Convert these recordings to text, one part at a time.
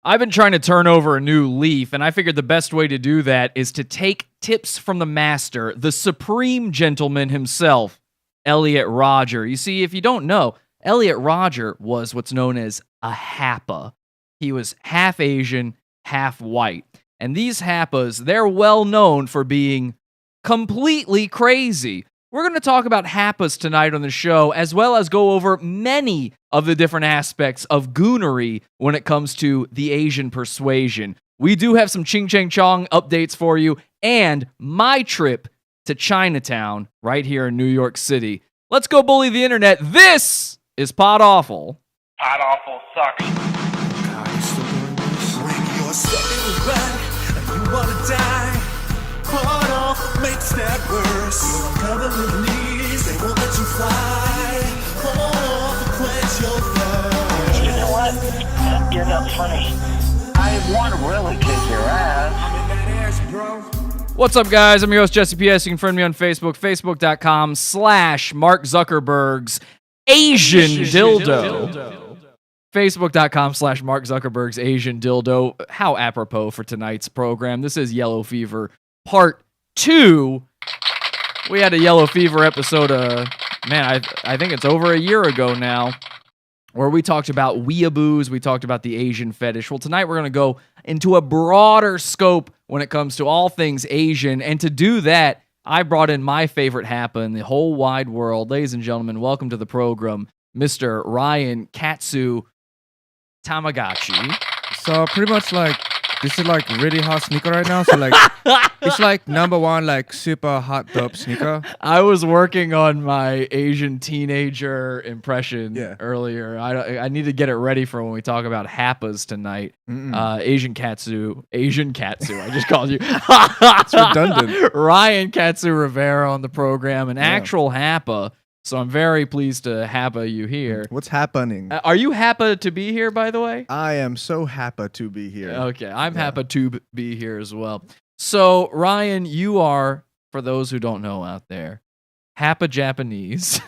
I've been trying to turn over a new leaf, and I figured the best way to do that is to take tips from the master, the supreme gentleman himself, Elliot Rodger. You see, if you don't know, Elliot Rodger was what's known as a HAPA. He was half Asian, half white. And these HAPAs, they're well known for being completely crazy. We're going to talk about HAPAs tonight on the show, as well as go over many of the different aspects of goonery when it comes to the Asian persuasion. We do have some Ching Chang Chong updates for you, and my trip to Chinatown right here in New York City. Let's go bully the internet. This is PODAWFUL. PODAWFUL sucks. When you're stepping back and you wanna die, PODAWFUL makes that worse. You're covered with knees, they won't let you fly. PODAWFUL quench your thirst. You know what? You're not funny. I want to really kick your ass. I'm in that ass, bro. What's up, guys? I'm your host, Jesse P.S. You can friend me on Facebook, facebook.com/Mark Zuckerberg's Asian Dildo. Facebook.com/Mark Zuckerberg's Asian Dildo. How apropos for tonight's program. This is Yellow Fever Part 2. We had a Yellow Fever episode, I think it's over a year ago now, where we talked about weeaboos, we talked about the Asian fetish. Well, tonight we're going to go into a broader scope when it comes to all things Asian, and to do that, I brought in my favorite HAPA in the whole wide world. Ladies and gentlemen, welcome to the program, Mr. Ryan KATSU Tamagotchi. So pretty much like this is like really hot sneaker right now. So like it's like number one like super hot dope sneaker. I was working on my Asian teenager impression earlier. I need to get it ready for when we talk about HAPAs tonight. Asian Katsu. I just called you. It's redundant. Ryan KATSU RIVERA on the program, an actual HAPA. So I'm very pleased to HAPA you here. What's happening? Are you HAPA to be here, by the way? I am so happy to be here. Okay, I'm HAPA to be here as well. So, Ryan, you are, for those who don't know out there, HAPA Japanese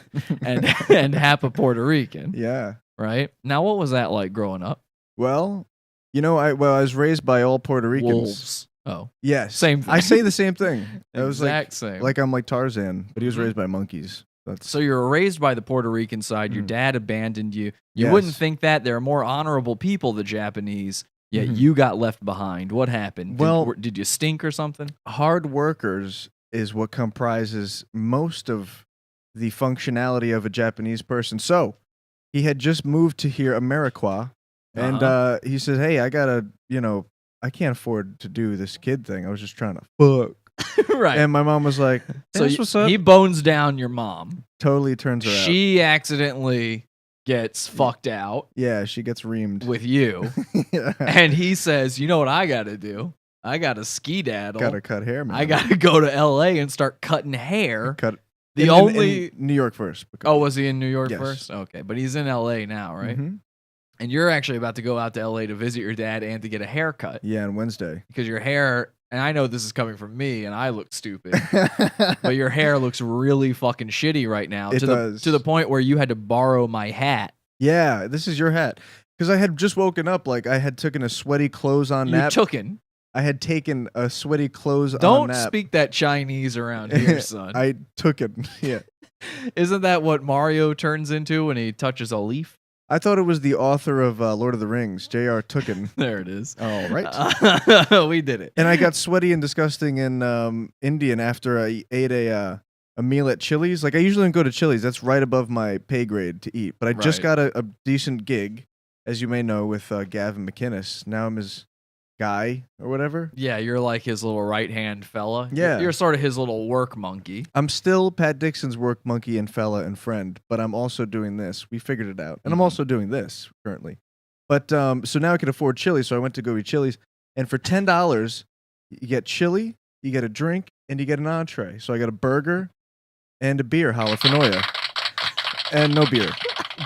and HAPA Puerto Rican. Yeah. Right? Now, what was that like growing up? Well, you know, I was raised by all Puerto Ricans. Wolves. Oh. Yes. Same thing. I say the same thing. It was exact same. Like I'm like Tarzan, but he was raised by monkeys. So you were raised by the Puerto Rican side. Your dad abandoned you. You Yes. wouldn't think that. They're more honorable people, the Japanese, yet you got left behind. What happened? Well- did you stink or something? Hard workers is what comprises most of the functionality of a Japanese person. So he had just moved to here, Ameriqua, and he said, "Hey, I gotta, I can't afford to do this kid thing. I was just trying to fuck." Right. And my mom was like, So "That's what's up." he bones down your mom. Totally turns her out. She accidentally gets fucked out Yeah, she gets reamed. with you. Yeah. And he says, you know what I got to do? I got to ski-daddle. Gotta cut hair, man. I got to go to L.A. and start cutting hair. cut. The in only... New York first. Oh, was he in New York Yes. first? Okay, but he's in L.A. now, right? Mhm. And you're actually about to go out to L.A. to visit your dad and to get a haircut. Yeah, on Wednesday. Because your hair... And I know this is coming from me, and I look stupid. But your hair looks really fucking shitty right now. It to does. the point where you had to borrow my hat. Yeah, this is your hat. Because I had just woken up, like I had taken a sweaty clothes on You nap. tooken. I had taken a sweaty clothes on Don't nap. speak that Chinese around here, son. I took it. Yeah. Isn't that what Mario turns into when he touches a leaf? I thought it was the author of Lord of the Rings, J.R. Tolkien. There it is. All right. We did it. And I got sweaty and disgusting in Indian after I ate a meal at Chili's. Like I usually don't go to Chili's. That's right above my pay grade to eat. But I just Right. got a decent gig, as you may know, with Gavin McInnes. Now I'm his guy or whatever. Yeah, you're like his little right-hand fella. Yeah. You're sort of his little work monkey. I'm still Pat Dixon's work monkey and fella and friend, but I'm also doing this. We figured it out. And I'm also doing this currently. But so now I can afford chili, so I went to go eat Chili's. And for $10, you get chili, you get a drink, and you get an entree. So I got a burger and a beer, Halafrenoya. And no beer.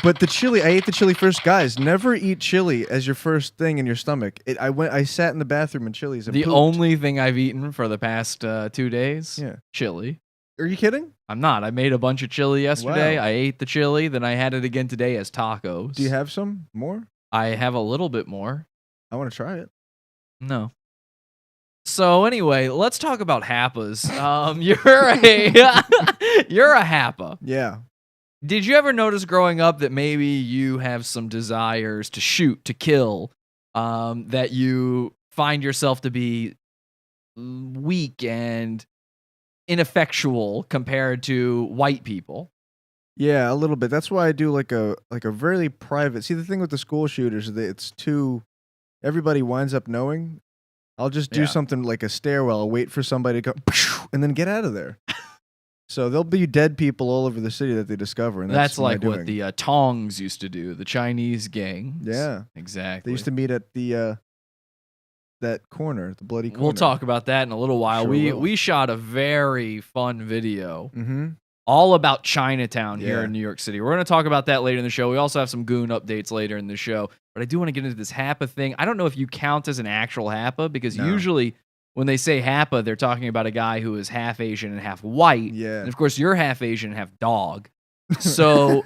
But the chili, I ate the chili first. Guys, never eat chili as your first thing in your stomach. I sat in the bathroom in Chili's and The pooped. only thing I've eaten for the past 2 days, Yeah. chili. Are you kidding? I'm not. I made a bunch of chili yesterday. Wow. I ate the chili. Then I had it again today as tacos. Do you have some more? I have a little bit more. I want to try it. No. So anyway, let's talk about Hapas. You're a Hapa. Yeah. Did you ever notice growing up that maybe you have some desires to shoot, to kill, that you find yourself to be weak and ineffectual compared to white people? Yeah, a little bit. That's why I do like a very private. See, the thing with the school shooters is that it's too. Everybody winds up knowing. I'll just do something like a stairwell. I'll wait for somebody to go, and then get out of there. So there'll be dead people all over the city that they discover, and that's like what the Tongs used to do, the Chinese gang. Yeah, exactly. They used to meet at the that corner, the bloody corner. We'll talk about that in a little while. Sure We shot a very fun video. Mm-hmm. All about Chinatown here in New York City. We're going to talk about that later in the show. We also have some goon updates later in the show. But I do want to get into this HAPA thing. I don't know if you count as an actual HAPA, because usually when they say HAPA, they're talking about a guy who is half Asian and half white. Yeah. And of course, you're half Asian and half dog. So,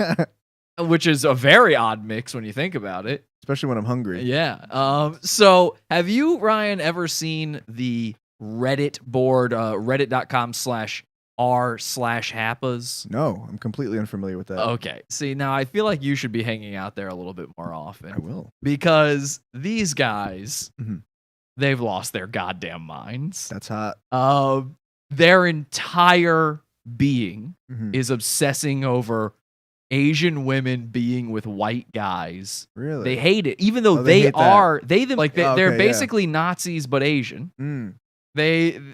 which is a very odd mix when you think about it. Especially when I'm hungry. Yeah. So have you, Ryan, ever seen the Reddit board, reddit.com/r/Hapas? No, I'm completely unfamiliar with that. Okay. See, now I feel like you should be hanging out there a little bit more often. I will. Because these guys, Mhm. they've lost their goddamn minds. That's hot. Their entire being Mhm. is obsessing over Asian women being with white guys. Really? They hate it, even though they they hate that. are they're Okay, basically Nazis but Asian. Mm.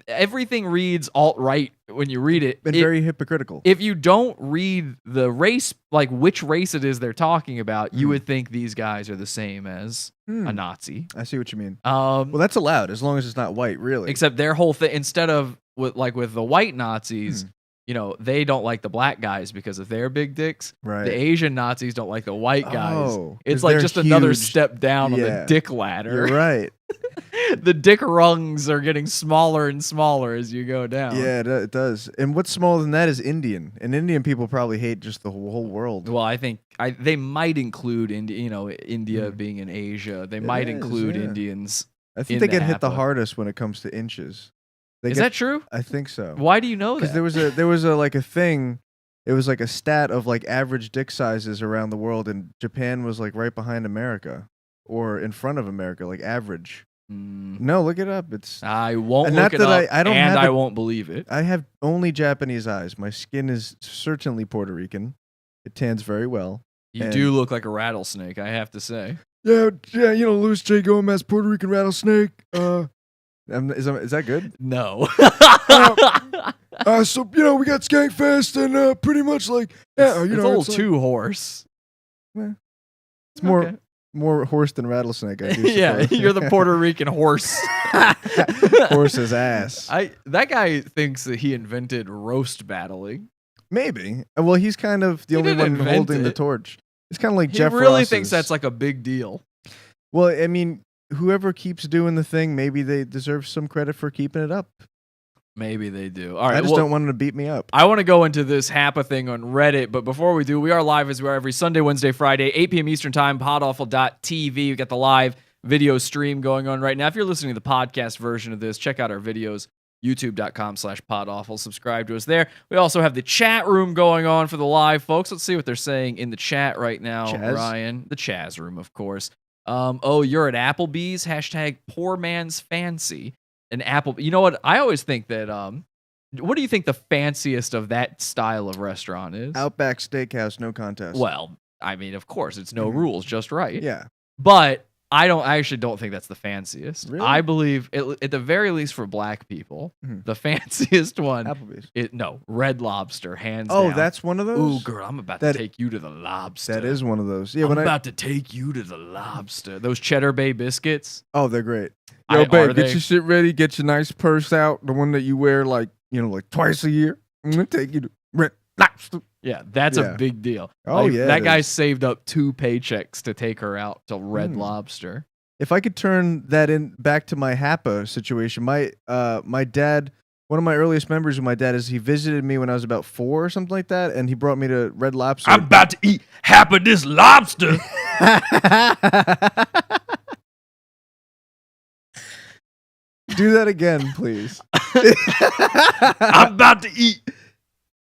Everything reads alt-right when you read it. Been very hypocritical. If you don't read the race, like which race it is they're talking about, you would think these guys are the same as a Nazi. I see what you mean. Well, that's allowed as long as it's not white, really. Except their whole thing, instead of with the white Nazis, you know, they don't like the black guys because of their big dicks. Right. The Asian Nazis don't like the white guys. Oh, it's 'cause like they're just another huge. step down on the Yeah. dick ladder. You're right. The dick rungs are getting smaller and smaller as you go down. Yeah, it does. And what's smaller than that is Indian. And Indian people probably hate just the whole world. Well, I think they might include India being in Asia. They might is, include yeah. Indians. I think in they the get hit the HAPA. hardest when it comes to inches. Is that true? I think so. Why do you know that? Because there was a like a thing. It was like a stat of like average dick sizes around the world, and Japan was like right behind America, or in front of America, like average. No, look it up. It's I won't and look not it that up, I don't and have I a- won't believe it. I have only Japanese eyes. My skin is certainly Puerto Rican. It tans very well. You and- do look like a rattlesnake, I have to say. Yeah, you know, Louis J. Gomez, Puerto Rican rattlesnake. Is that good? No. So you know, we got Skankfest and pretty much like it's a little too hoarse. It's more Okay. more horse than rattlesnake. I do Yeah, suppose. you're the Puerto Rican horse. horse's ass. That guy thinks that he invented roast battling. Maybe. Well, he's kind of the He only didn't one invent holding the it. torch. It's kind of like He Jeff really Ross's. thinks that's like a big deal. Well, I mean, whoever keeps doing the thing, maybe they deserve some credit for keeping it up. Maybe they do. All right. I just well, don't want them to beat me up. I want to go into this HAPA thing on Reddit, but before we do, we are live as we are every Sunday, Wednesday, Friday, 8 p.m. Eastern Time, PODAWFUL.tv. We've got the live video stream going on right now. If you're listening to the podcast version of this, check out our videos, youtube.com/PODAWFUL. Subscribe to us there. We also have the chat room going on for the live folks. Let's see what they're saying in the chat right now, Chaz? Ryan. The Chaz room, of course. You're at Applebee's, hashtag poor man's fancy. An apple. You know what? I always think that. What do you think the fanciest of that style of restaurant is? Outback Steakhouse, no contest. Well, I mean, of course, it's no rules, just right. Yeah. But I actually don't think that's the fanciest. Really? I believe, at the very least for black people, the fanciest one. Applebee's. Red Lobster, hands Oh, down. that's one of those? Ooh, girl, I'm about That- to take you to the Lobster. That is one of those. Yeah, I'm about to take you to the Lobster. Those Cheddar Bay biscuits. Oh, they're great. Yo, Yo, babe, babe, get get your your shit ready. Get your nice purse out. The one that you wear like twice a year. I'm going to take you to Red Lobster. Yeah, that's Yeah. a big deal. Oh, yeah, That it guy is. saved up 2 paychecks to take her out to Red Lobster. If I could turn that in back to my HAPA situation, my dad, one of my earliest memories of my dad is he visited me when I was about 4 or something like that, and he brought me to Red Lobster. I'm about to eat half of this lobster. Do that again, please. I'm about to eat.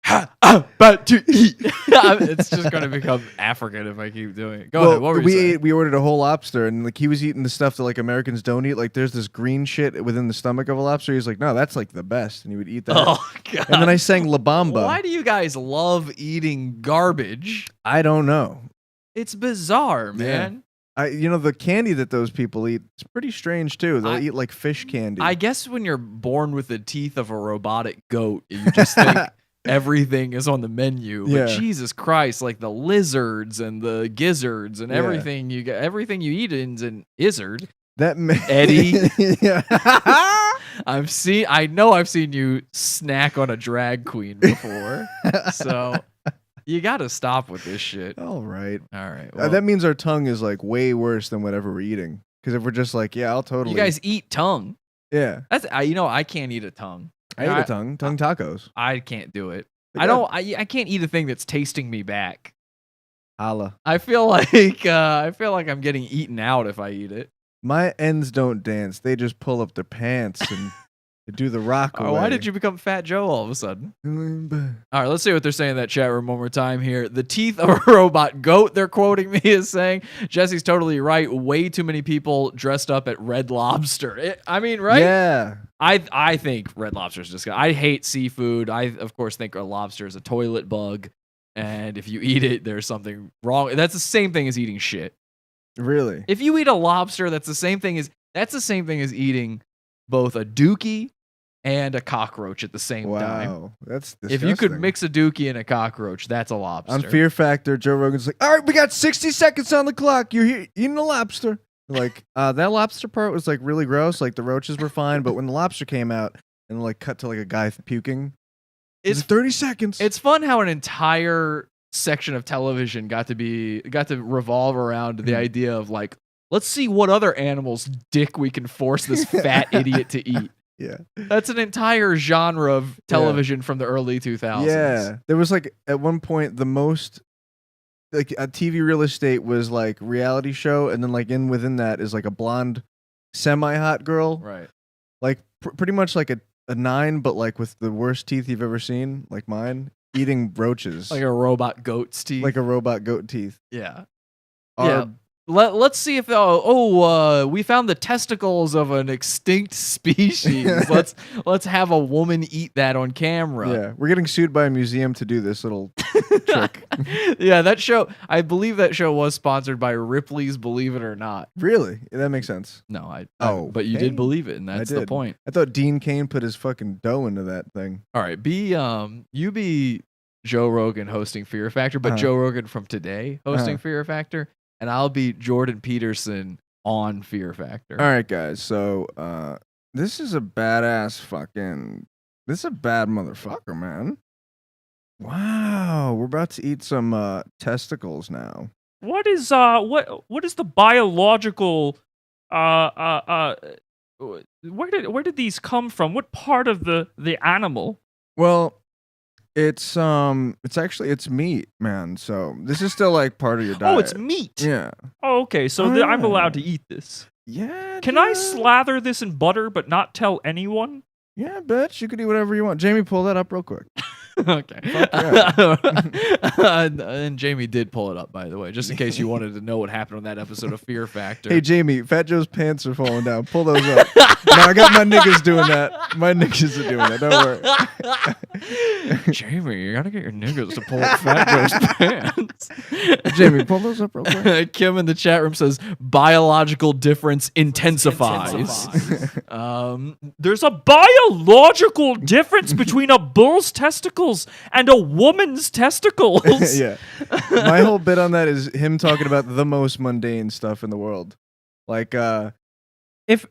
I'm about to eat. It's just going to become African if I keep doing it. Go ahead. What were you saying? We ordered a whole lobster, and like he was eating the stuff that like Americans don't eat. Like there's this green shit within the stomach of a lobster. He's like, no, that's like the best, and he would eat that. Oh, God. And then I sang La Bamba. Why do you guys love eating garbage? I don't know. It's bizarre, man. The candy that those people eat, it's pretty strange too. They'll eat like fish candy. I guess when you're born with the teeth of a robotic goat, you just think everything is on the menu. But Jesus Christ, like the lizards and the gizzards and everything everything you eat is an izzard. Eddie. I know I've seen you snack on a drag queen before. So you gotta stop with this shit. All right. Well, that means our tongue is like way worse than whatever we're eating. Because if we're just like, yeah, I'll totally. You guys eat tongue. Yeah. That's I can't eat a tongue. I eat a tongue tacos. I can't do it. I can't eat a thing that's tasting me back. Holla. I feel like I'm getting eaten out if I eat it. My ends don't dance. They just pull up their pants and they do the rock away. Why did you become Fat Joe all of a sudden? All right, let's see what they're saying in that chat room one more time here. The teeth of a robot goat, they're quoting me, is saying, Jesse's totally right. Way too many people dressed up at Red Lobster. Right? Yeah. I think Red Lobster is just. I hate seafood. I of course think a lobster is a toilet bug, and if you eat it, there's something wrong. That's the same thing as eating shit. Really? If you eat a lobster, that's the same thing as eating both a dookie and a cockroach at the same time. Wow, that's disgusting. If you could mix a dookie and a cockroach, that's a lobster. On Fear Factor, Joe Rogan's like, all right, we got 60 seconds on the clock. You're here eating a lobster. Like, that lobster part was like really gross. Like the roaches were fine, but when the lobster came out and like cut to like a guy puking, it's like 30 seconds. It's fun how an entire section of television got to revolve around the idea of like, let's see what other animal's dick we can force this fat idiot to eat. Yeah. That's an entire genre of television from the early 2000s. Yeah. There was like at one point the most like a TV real estate was like reality show, and then like within that is like a blonde semi-hot girl. Right. Like pretty much like a 9, but like with the worst teeth you've ever seen, like mine, eating roaches. Like a robot goat's teeth. Like a robot goat teeth. Yeah. Yeah. Let's see if we found the testicles of an extinct species. let's have a woman eat that on camera. Yeah, we're getting sued by a museum to do this little trick. Yeah, that show. I believe that show was sponsored by Ripley's Believe It or Not. Really? That makes sense. No, but you hey, did believe it, and that's the point. I thought Dean Cain put his fucking dough into that thing. All right, you be Joe Rogan hosting Fear Factor, but Joe Rogan from today hosting Fear Factor. And I'll be Jordan Peterson on Fear Factor. All right, guys. So this is a badass this is a bad motherfucker, man. Wow, we're about to eat some testicles now. What is the biological where did these come from? What part of the animal? Well, it's meat, man. So this is still like part of your diet. Oh, it's meat. Yeah. Oh, okay. So I'm allowed to eat this. Yeah. Can I slather this in butter but not tell anyone? Yeah, bitch. You could eat whatever you want. Jamie, pull that up real quick. Okay. And Jamie did pull it up, by the way, just in case you wanted to know what happened on that episode of Fear Factor. Hey, Jamie, Fat Joe's pants are falling down. Pull those up. No, I got my niggas doing that. My niggas are doing that. Don't worry. Jamie, you gotta get your niggas to pull up Fat Joe's pants. Jamie, pull those up real quick. Kim in the chat room says biological difference intensifies. There's a biological difference between a bull's testicles and a woman's testicles. Yeah. My whole bit on that is him talking about the most mundane stuff in the world. Like, if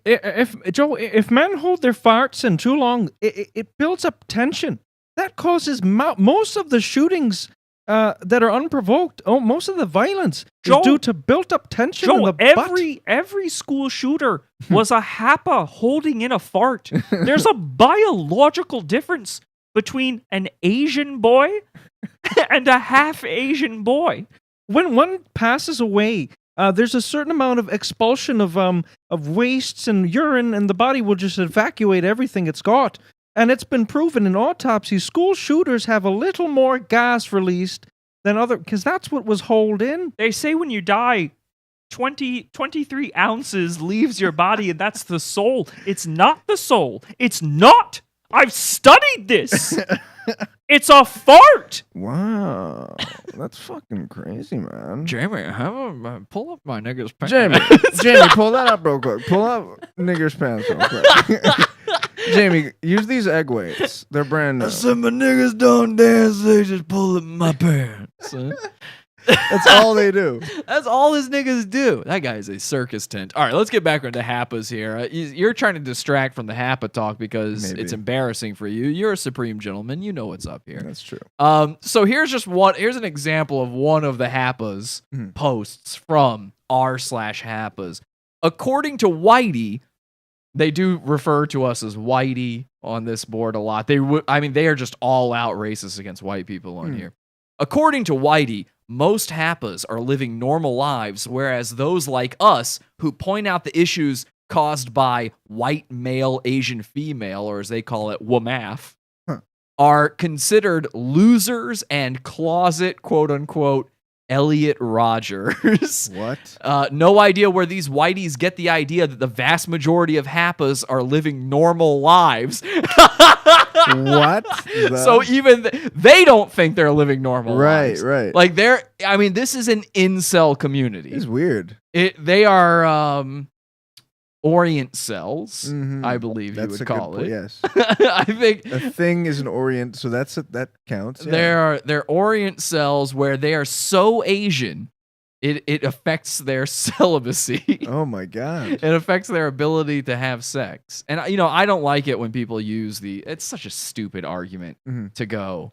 men hold their farts in too long, it builds up tension. That causes most of the shootings that are unprovoked. Oh, most of the violence is due to built up tension in the butt. Every school shooter was a HAPA holding in a fart. There's a biological difference between an Asian boy and a half Asian boy. When one passes away, there's a certain amount of expulsion of wastes and urine, and the body will just evacuate everything it's got. And it's been proven in autopsies, school shooters have a little more gas released than other, because that's what was holed in. They say when you die, 23 ounces leaves your body, and that's the soul. It's not the soul. It's not. I've studied this. It's a fart. Wow, that's fucking crazy, man. Jamie, pull up my nigga's pants. Jamie, pull that up real quick. Pull up nigger's pants real quick. Jamie, use these egg weights. They're brand new. My niggas don't dance, they just pull up my pants. That's all they do. That's all his niggas do. That guy's a circus tent. All right, let's get back into Hapas here. You're trying to distract from the Hapa talk because Maybe. it's embarrassing for you. You're a supreme gentleman. You know what's up here. That's true. So here's an example of one of the Hapas posts from r/Hapas. According to Whitey, they do refer to us as Whitey on this board a lot. They are just all out racist against white people on here. According to Whitey, most Hapas are living normal lives, whereas those like us who point out the issues caused by white male Asian female, or as they call it, WMAF, are considered losers and closet, quote unquote, Elliot Rogers. What? No idea where these whiteys get the idea that the vast majority of Hapas are living normal lives. What? So even they don't think they're living normal lives. Right. Like this is an incel community. It's weird. They are Orient cells, Mhm. I believe That's you would a good call point, it. yes. I think A thing is an Orient, so that counts. Yeah. they're Orient cells where they are so Asian, it affects their celibacy. Oh my god. It affects their ability to have sex. And I don't like it when people use it's such a stupid argument Mhm. to go,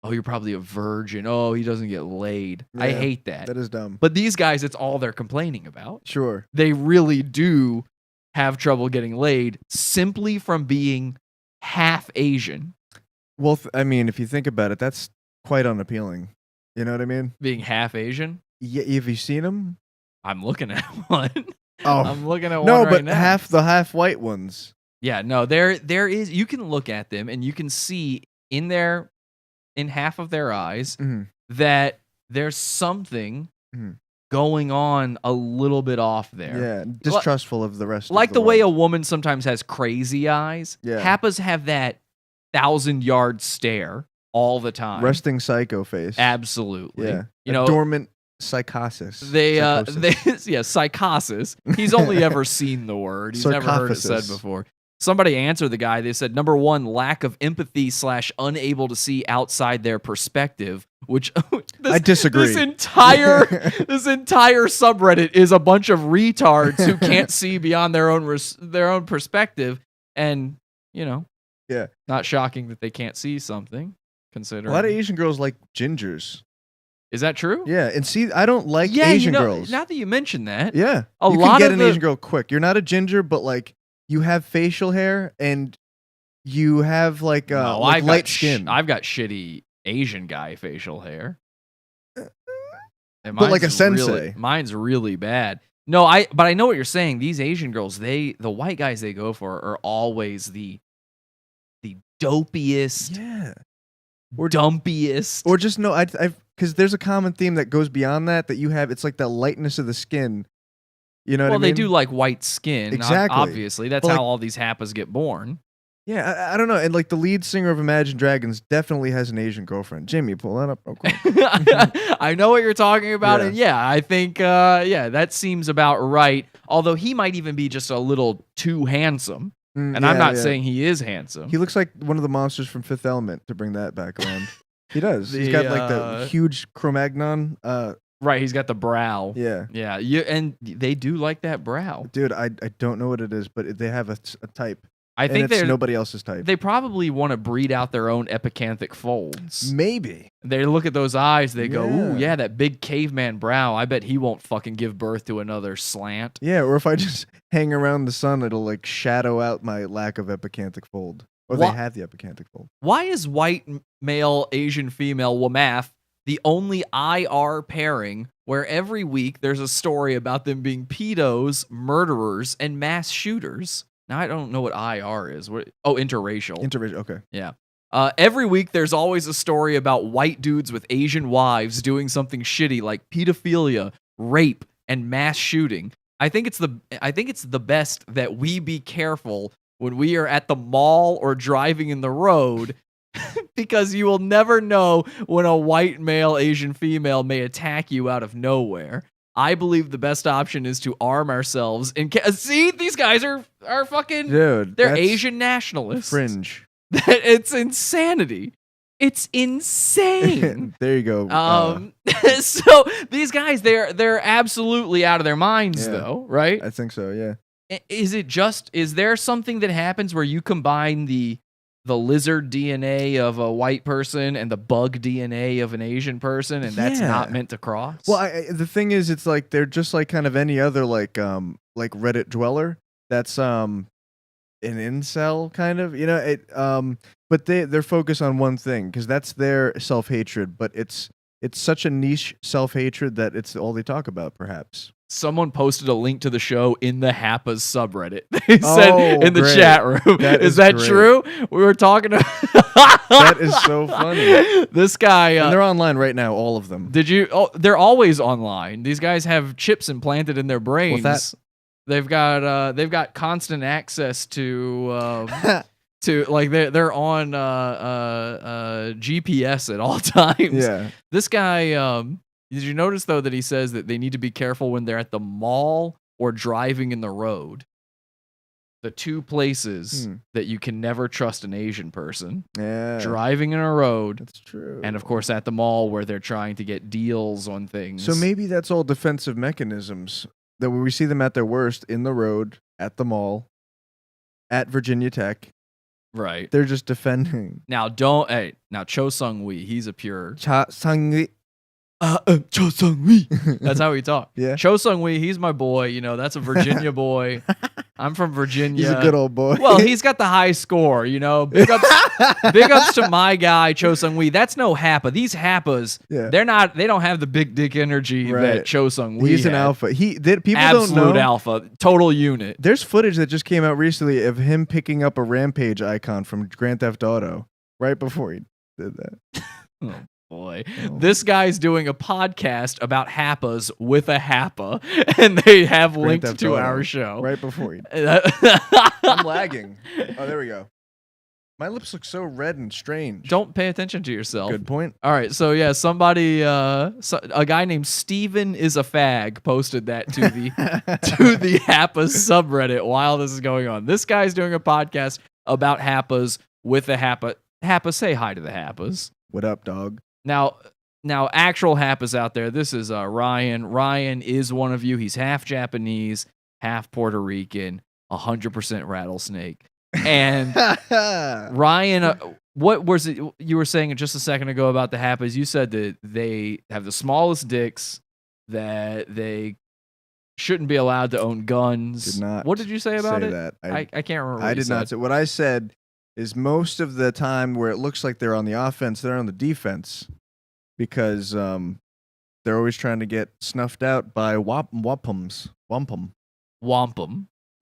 oh, you're probably a virgin. Oh, he doesn't get laid. I Yeah, hate that. That is dumb. But these guys, it's all they're complaining about. Sure. They really do have trouble getting laid simply from being half Asian. Well, I mean, if you think about it, that's quite unappealing. You know what I mean? Being half Asian? Yeah. Have you seen them? I'm looking at one. Oh, I'm looking at no, one right but now. half white ones. Yeah, no, there is. You can look at them and you can see in half of their eyes Mhm. that there's something Mhm. going on a little bit off there. Yeah, distrustful of the rest. Like of the way a world. woman sometimes has crazy eyes. Yeah. Hapas have that 1,000-yard stare all the time. resting psycho face. Absolutely. Yeah, You know, dormant psychosis. psychosis. Psychosis. He's only ever seen the word. He's never heard it said Sarcophagus. before. Somebody answered the guy. They said, number one, lack of empathy / unable to see outside their perspective, which I disagree. This entire subreddit is a bunch of retards who can't see beyond their own perspective. And, Yeah. not shocking that they can't see something, A considering. lot of Asian girls like gingers. Is that true? Yeah, and see, I don't like Yeah, Asian girls. Now that you mention that. Yeah, A you lot can get of an the- Asian girl quick. You're not a ginger, but like you have facial hair and you have like No, like I've light got skin. I've got shitty Asian guy facial hair. And But like mine's a sensei. Mine's really bad. No, but I know what you're saying. These Asian girls, the white guys they go for are always the dopiest, yeah, dumpiest. or just no, I because there's a common theme that goes beyond that you have. It's like the lightness of the skin. You know what I mean? Well, they do like white skin. Exactly. Obviously, that's But, how like- all these Hapas get born. Yeah, I don't know. And like the lead singer of Imagine Dragons definitely has an Asian girlfriend. Jamie, pull that up real quick. I know what you're talking about, Yeah. and yeah, I think that seems about right. Although he might even be just a little too handsome, and I'm not saying he is handsome. He looks like one of the monsters from Fifth Element. To bring that back around, he does. He's got like the huge Cro-Magnon. Right, he's got the brow. Yeah, Yeah, and they do like that brow. dude, I don't know what it is, but they have a type. I And think it's they nobody else's type. they probably want to breed out their own epicanthic folds. Maybe. They look at those eyes, they go, "Ooh, Yeah. yeah, that big caveman brow. I bet he won't fucking give birth to another slant." Yeah, or if I just hang around the sun, it'll like shadow out my lack of epicanthic fold. Or Wha- they have the epicanthic fold. Why is white male Asian female WMAF the only IR pairing where every week there's a story about them being pedos, murderers, and mass shooters. Now, I don't know what IR is. Interracial. Interracial. Okay. Yeah. Every week there's always a story about white dudes with Asian wives doing something shitty like pedophilia, rape, and mass shooting. I think it's the best that we be careful when we are at the mall or driving in the road because you will never know when a white male, Asian female may attack you out of nowhere. I believe the best option is to arm ourselves in see, these guys are fucking Dude, they're that's Asian nationalists. Fringe. It's insanity. It's insane. There you go. So these guys, they're absolutely out of their minds, Yeah. though, right? I think so. Yeah. Is there something that happens where you combine the lizard DNA of a white person and the bug DNA of an Asian person, and that's Yeah. not meant to cross? Well, the thing is, it's like they're just like kind of any other like Reddit dweller. That's an incel kind of, you know. But they're focused on one thing because that's their self hatred. But it's such a niche self hatred that it's all they talk about, perhaps. Someone posted a link to the show in the Hapas subreddit. They said in the great. chat room. Is that great. true? We were talking about That is so funny. This guy. And they're online right now, all of them. Did you? Oh, they're always online. These guys have chips implanted in their brains. What's that? They've got constant access to to like they're on GPS at all times. Yeah. This guy. Did you notice though that he says that they need to be careful when they're at the mall or driving in the road? The two places that you can never trust an Asian person. Yeah. Driving in a road. That's true. And of course at the mall where they're trying to get deals on things. So maybe that's all defensive mechanisms. That when we see them at their worst in the road, at the mall, at Virginia Tech, right. they're just defending. Now Cho Sung-wi, he's a pure Cha Sang. Cho Sung-wi. That's how we talk. Yeah. Cho Sung-wi, he's my boy, you know, that's a Virginia boy. I'm from Virginia. He's a good old boy. Well, he's got the high score, you know. Big ups to my guy Cho Sung-wi. That's no Hapa. These Hapas, Yeah. they don't have the big dick energy Right. that Cho Sung-wi He's an had. alpha. People Absolute don't know. alpha, total unit. There's footage that just came out recently of him picking up a rampage icon from Grand Theft Auto right before he did that. Oh boy. Oh. This guy's doing a podcast about Hapas with a Hapa, and they have Grand linked Theft to Auto. our show. Right before he. Right. I'm lagging. Oh, there we go. My lips look so red and strange. Don't pay attention to yourself. Good point. All right, so yeah, somebody, a guy named Steven is a fag posted that to the to the Hapas subreddit while this is going on. This guy's doing a podcast about Hapas with a Hapa. Hapa, say hi to the Hapas. What up, dog? Now, actual Hapas out there. This is Ryan. Ryan is one of you. He's half Japanese, half Puerto Rican, 100% rattlesnake. And Ryan, what was it you were saying just a second ago about the Hapas? You said that they have the smallest dicks, that they shouldn't be allowed to own guns. Did not What did you say about say it? that. I can't remember. What I you did not said. say. What I said is most of the time where it looks like they're on the offense, they're on the defense because they're always trying to get snuffed out by wampums. Wampum.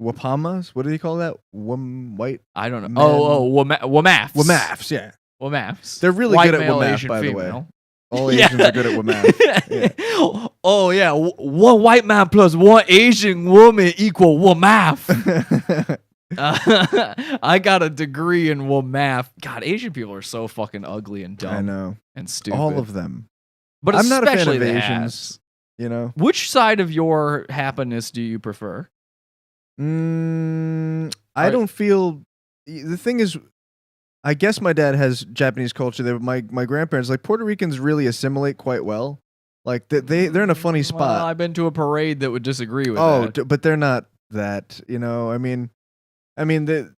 Wapamas? What do you call that? White? I don't know. Men. WMAFs. Wamafs, yeah. WMAFs. They're really White good at male, WMAF, Asian by the female. way. All Asians are good at WMAF. Yeah. Oh yeah, one white man plus one Asian woman equal WMAF. I got a degree in WMAF. God, Asian people are so fucking ugly and dumb. I know. And stupid. All of them. But I'm not a fan especially of the Asians. hats. You know? Which side of your happiness do you prefer? I don't feel. The thing is, I guess my dad has Japanese culture there, but my grandparents, like Puerto Ricans, really assimilate quite well. Like they're in a funny spot. Well, I've been to a parade that would disagree with that. But they're not that. You know, I mean,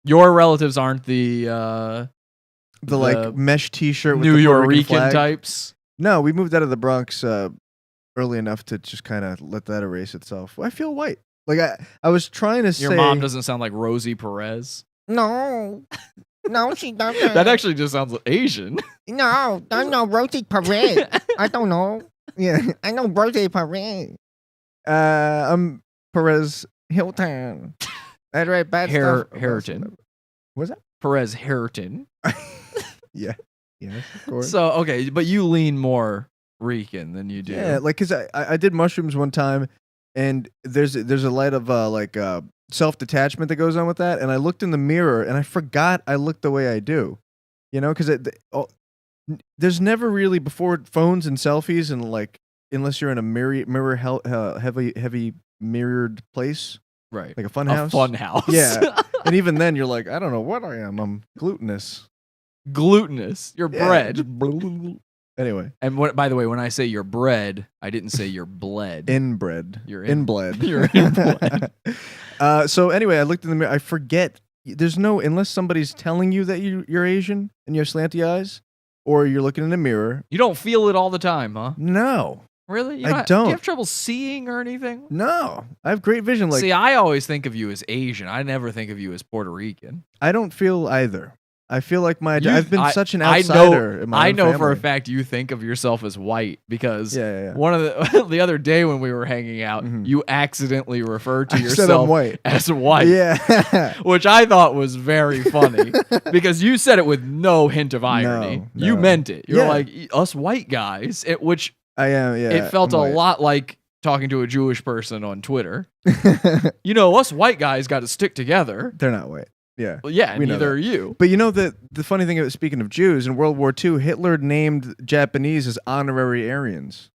Your relatives aren't the like mesh T-shirt with New the Puerto Rican York flag. types. No, we moved out of the Bronx early enough to just kind of let that erase itself. I feel white. Like I was trying to say. Your mom doesn't sound like Rosie Perez. No. No, she doesn't. That actually just sounds Asian. No, Rosie Perez. I don't know. Yeah, I know birthday parade. I'm Perez Hilton. That's right, bad stuff. Harriton. What's that? Perez Harriton. Yeah. Yes, of course. So okay, but you lean more Rican than you do. Yeah, like because I did mushrooms one time, and there's a light of self detachment that goes on with that, and I looked in the mirror and I forgot I looked the way I do, because there's never really before phones and selfies and like unless you're in a mirror heavy mirrored place Right. like a fun A house. fun house. Yeah, and even then you're like I don't know what I am. I'm glutinous. Glutinous. You're Yeah, bread. just anyway, And by the way, when I say you're bread, I didn't say you're bled. inbred. You're inbled. You're inbled. So anyway, I looked in the mirror. I forget. There's no unless somebody's telling you that you're Asian and you have slanty eyes, or you're looking in the mirror. You don't feel it all the time, huh? No, Really? You I Do don't. you have trouble seeing or anything? no. I have great vision. Like See, I always think of you as Asian. I never think of you as Puerto Rican. I don't feel either. I feel like You- I've been I- such an I outsider. know, in my I own know for a family. fact you think of yourself as white because Yeah. one of the other day when we were hanging out, Mhm. you accidentally referred to I said I'm yourself white. as white. Yeah. Which I thought was very funny because you said it with no hint of irony. No, You no. meant it. You're Yeah. like us white guys, which I am. Yeah. it felt I'm a white. lot like talking to a Jewish person on Twitter. Us white guys got to stick together. They're not white. Yeah. Well, yeah, We know neither are you. But the funny thing about speaking of Jews in World War II, Hitler named Japanese as honorary Aryans.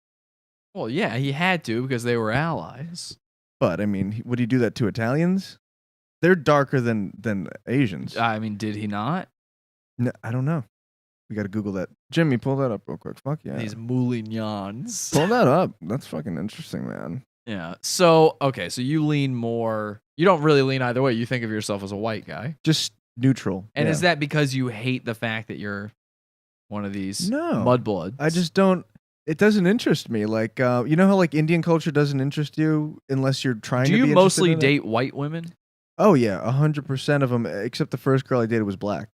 Well, yeah, he had to because they were allies. But I mean, would he do that to Italians? They're darker than Asians. I mean, did he not? No, I don't know. We got to Google that. Jimmy, pull that up real quick. Fuck yeah. These Moulignons. Pull that up. That's fucking interesting, man. Yeah. So, okay, so you lean more. You don't really lean either way. You think of yourself as a white guy. Just neutral. And yeah. is that because you hate the fact that you're one of these No. mudbloods? I just don't. It doesn't interest me. Like, you know how like Indian culture doesn't interest you unless you're trying Do to you be mostly interested in it? date white women? Oh yeah, 100% of them, except the first girl I dated was black.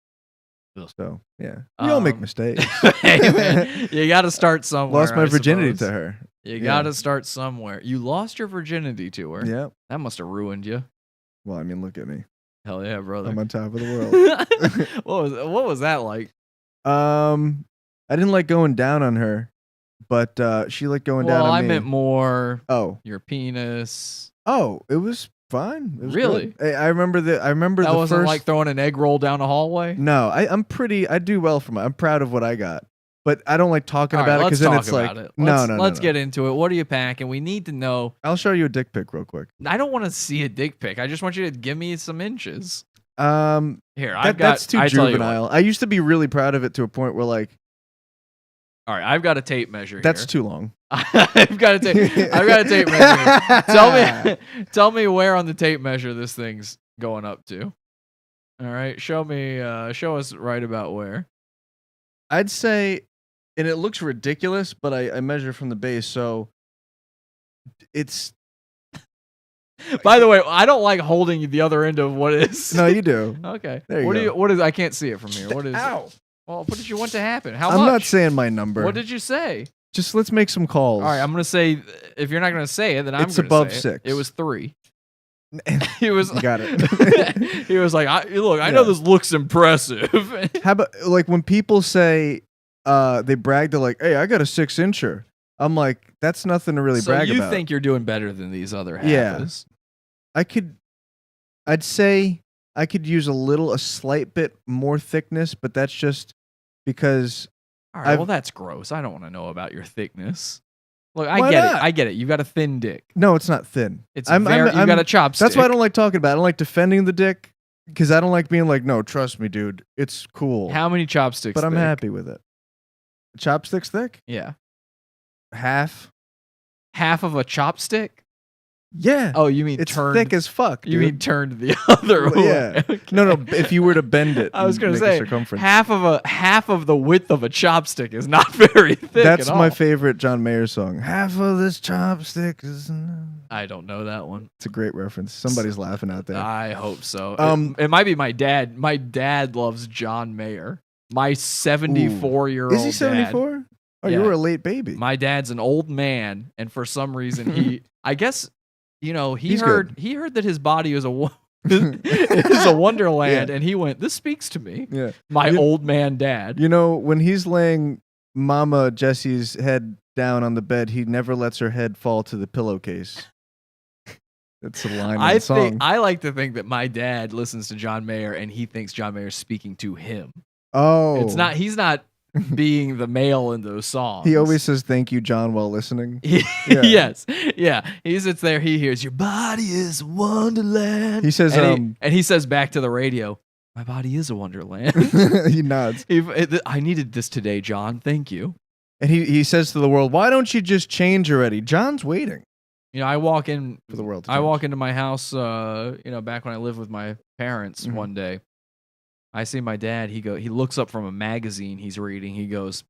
Ugh. So yeah, we all make Um, mistakes. Hey, man, you got to start somewhere. Lost my I virginity suppose. to her. You Yeah. got to start somewhere. You lost your virginity to her. Yeah. That must have ruined you. Well, I mean, look at me. Hell yeah, brother. I'm on top of the world. what was that like? I didn't like going down on her, but she liked going down Well, on I me. meant more Oh, your penis. it was fine. It was Really? good. I remember That the wasn't first. like throwing an egg roll down a hallway. No, I do well for I'm proud of what I got, but I don't like talking All right, about it let's because then talk it's about like it. no. Let's get into it. What are you packing? We need to know. I'll show you a dick pic real quick. I don't want to see a dick pic. I just want you to give me some inches. Here, That's too I tell you what. juvenile. I used to be really proud of it to a point where like All right, I've got a tape measure. that's here. too long. I've got a tape measure. Tell me where on the tape measure this thing's going up to. All right, show us right about where. I'd say, and it looks ridiculous, but I measure from the base, so it's By the way, I don't like holding the other end of what is. no, you do. Okay. There you what go. do you? What is? I can't see it from here. What is? Ow. It? Well, what did you want to happen? How I'm much? not saying my number. What did you say? Just let's make some calls. All right, I'm gonna say if you're not gonna say it, then I'm It's gonna above say it. 6. It was 3. He was. You got it. He was like, "Look, I know Yeah. this looks impressive." How about like when people say they brag, they're like, "Hey, I got a 6-incher." I'm like, that's nothing to really so brag you about. think you're doing better than these other Yeah. Hapas? I'd say I could use a slight bit more thickness, but that's just because All right, I've- well that's gross. I don't want to know about your thickness. Look, I Why get not? it. I get it. You've got a thin dick. no, it's not thin. It's you've got a chopstick. That's why I don't like talking about it. I don't like defending the dick because I don't like being like, no, trust me, dude. It's cool. How many chopsticks? but I'm thick? happy with it. Chopsticks thick? Yeah, Half. half of a chopstick. Yeah. Oh, you mean it's turned? thick as fuck. you dude. mean turned the other Well, way? yeah. Okay. No. If you were to bend it, I was and gonna make a say circumference. half of the width of a chopstick is not very thick. That's at my all. favorite John Mayer song. Half of this chopstick is. I don't know that one. It's a great reference. Somebody's laughing out there. I hope so. Um, it might be my dad. My dad loves John Mayer. My 74-year-old. Is he 74? Oh, you were a late baby. My dad's an old man, and for some reason he, I guess, he He's heard that his body is is a wonderland, and he went, "This speaks to me." Yeah. My old man dad. When he's laying Mama Jessie's head down on the bed, he never lets her head fall to the pillowcase. That's a line in the song. I like to think that my dad listens to John Mayer and he thinks John Mayer is speaking to him. Oh. He's not being the male in those songs. He always says thank you, John, while listening. Yes. Yeah. He sits there, he hears your body is a wonderland. He says and he says back to the radio, my body is a wonderland. He nods. I needed this today, John. Thank you. And he says to the world, why don't you just change already? John's waiting. I walk in for the world. I walk into my house, back when I lived with my parents one day. I see my dad. He looks up from a magazine he's reading. He goes,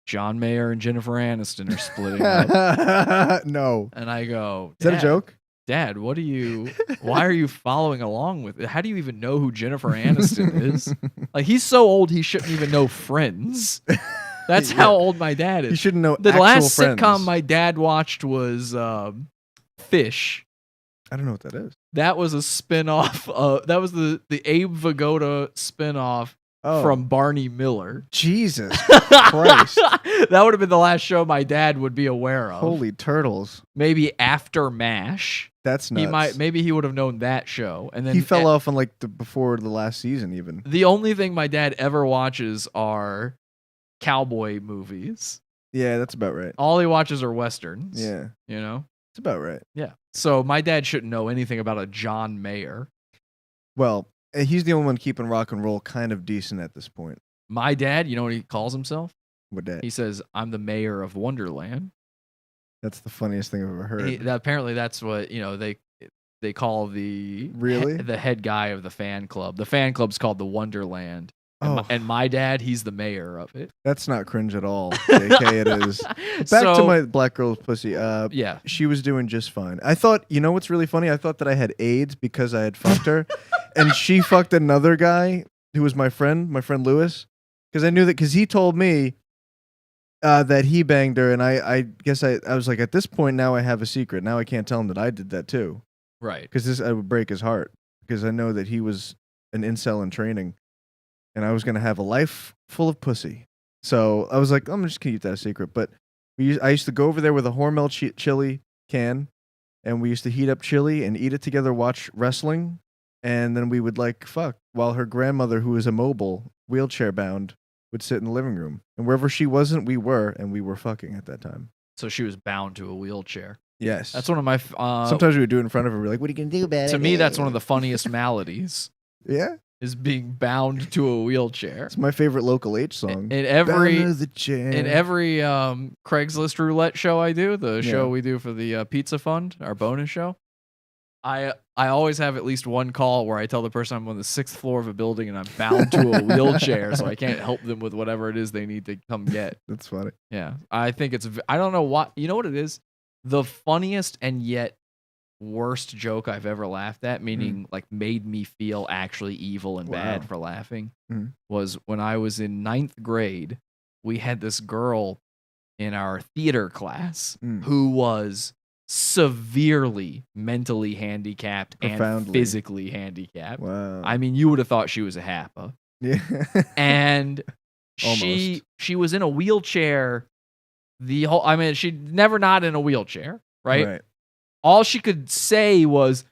John Mayer and Jennifer Aniston are splitting up. No. And I go, is that a joke? Dad, why are you following along with it? How do you even know who Jennifer Aniston is? Like, he's so old he shouldn't even know Friends. That's how old my dad is. You shouldn't know the actual last Friends. sitcom my dad watched was Fish. I don't know what that is. That was a spin-off. That was the Abe Vigoda spin-off from Barney Miller. Jesus Christ. That would have been the last show my dad would be aware of. Holy turtles. Maybe after MASH. That's nuts. Maybe he would have known that show. And then he fell off on before the last season even. The only thing my dad ever watches are cowboy movies. Yeah, that's about right. All he watches are westerns. Yeah. It's about right. Yeah. So my dad shouldn't know anything about a John Mayer. Well, he's the only one keeping rock and roll kind of decent at this point. My dad, you know what he calls himself? What dad? He says, I'm the mayor of Wonderland. That's the funniest thing I've ever heard. Apparently that's what, they call the head guy of the fan club. The fan club's called the Wonderland. And my dad, he's the mayor of it. That's not cringe at all. JK, it is. Back to my black girl's pussy. Yeah. She was doing just fine. I thought, what's really funny? I thought that I had AIDS because I had fucked her. And she fucked another guy who was my friend Lewis. Because I knew that, because he told me that he banged her. And I guess I was like, at this point, now I have a secret. Now I can't tell him that I did that too. Right. Because I would break his heart. Because I know that he was an incel in training. And I was going to have a life full of pussy. So I was like, I'm just going to keep that a secret. But I used to go over there with a Hormel chili can, and we used to heat up chili and eat it together, watch wrestling, and then we would fuck while her grandmother, who was immobile, wheelchair bound, would sit in the living room. And wherever she wasn't, we were, and we were fucking at that time. So she was bound to a wheelchair. Yes. That's one of my... sometimes we would do it in front of her. We're like, what are you going to do about it? To me, that's one of the funniest maladies. Yeah? Is being bound to a wheelchair. It's my favorite local H song. In every Craigslist roulette show I do, the show we do for the Pizza Fund, our bonus show, I always have at least one call where I tell the person I'm on the 6th floor of a building and I'm bound to a wheelchair, so I can't help them with whatever it is they need to come get. That's funny. Yeah, I think I don't know what, you know what it is? The funniest and yet worst joke I've ever laughed at, meaning made me feel actually evil and bad for laughing, was when I was in 9th grade. We had this girl in our theater class who was severely mentally handicapped and physically handicapped. Wow. I mean, you would have thought she was a HAPA. Yeah. And she was in a wheelchair she'd never not in a wheelchair, right? All she could say was,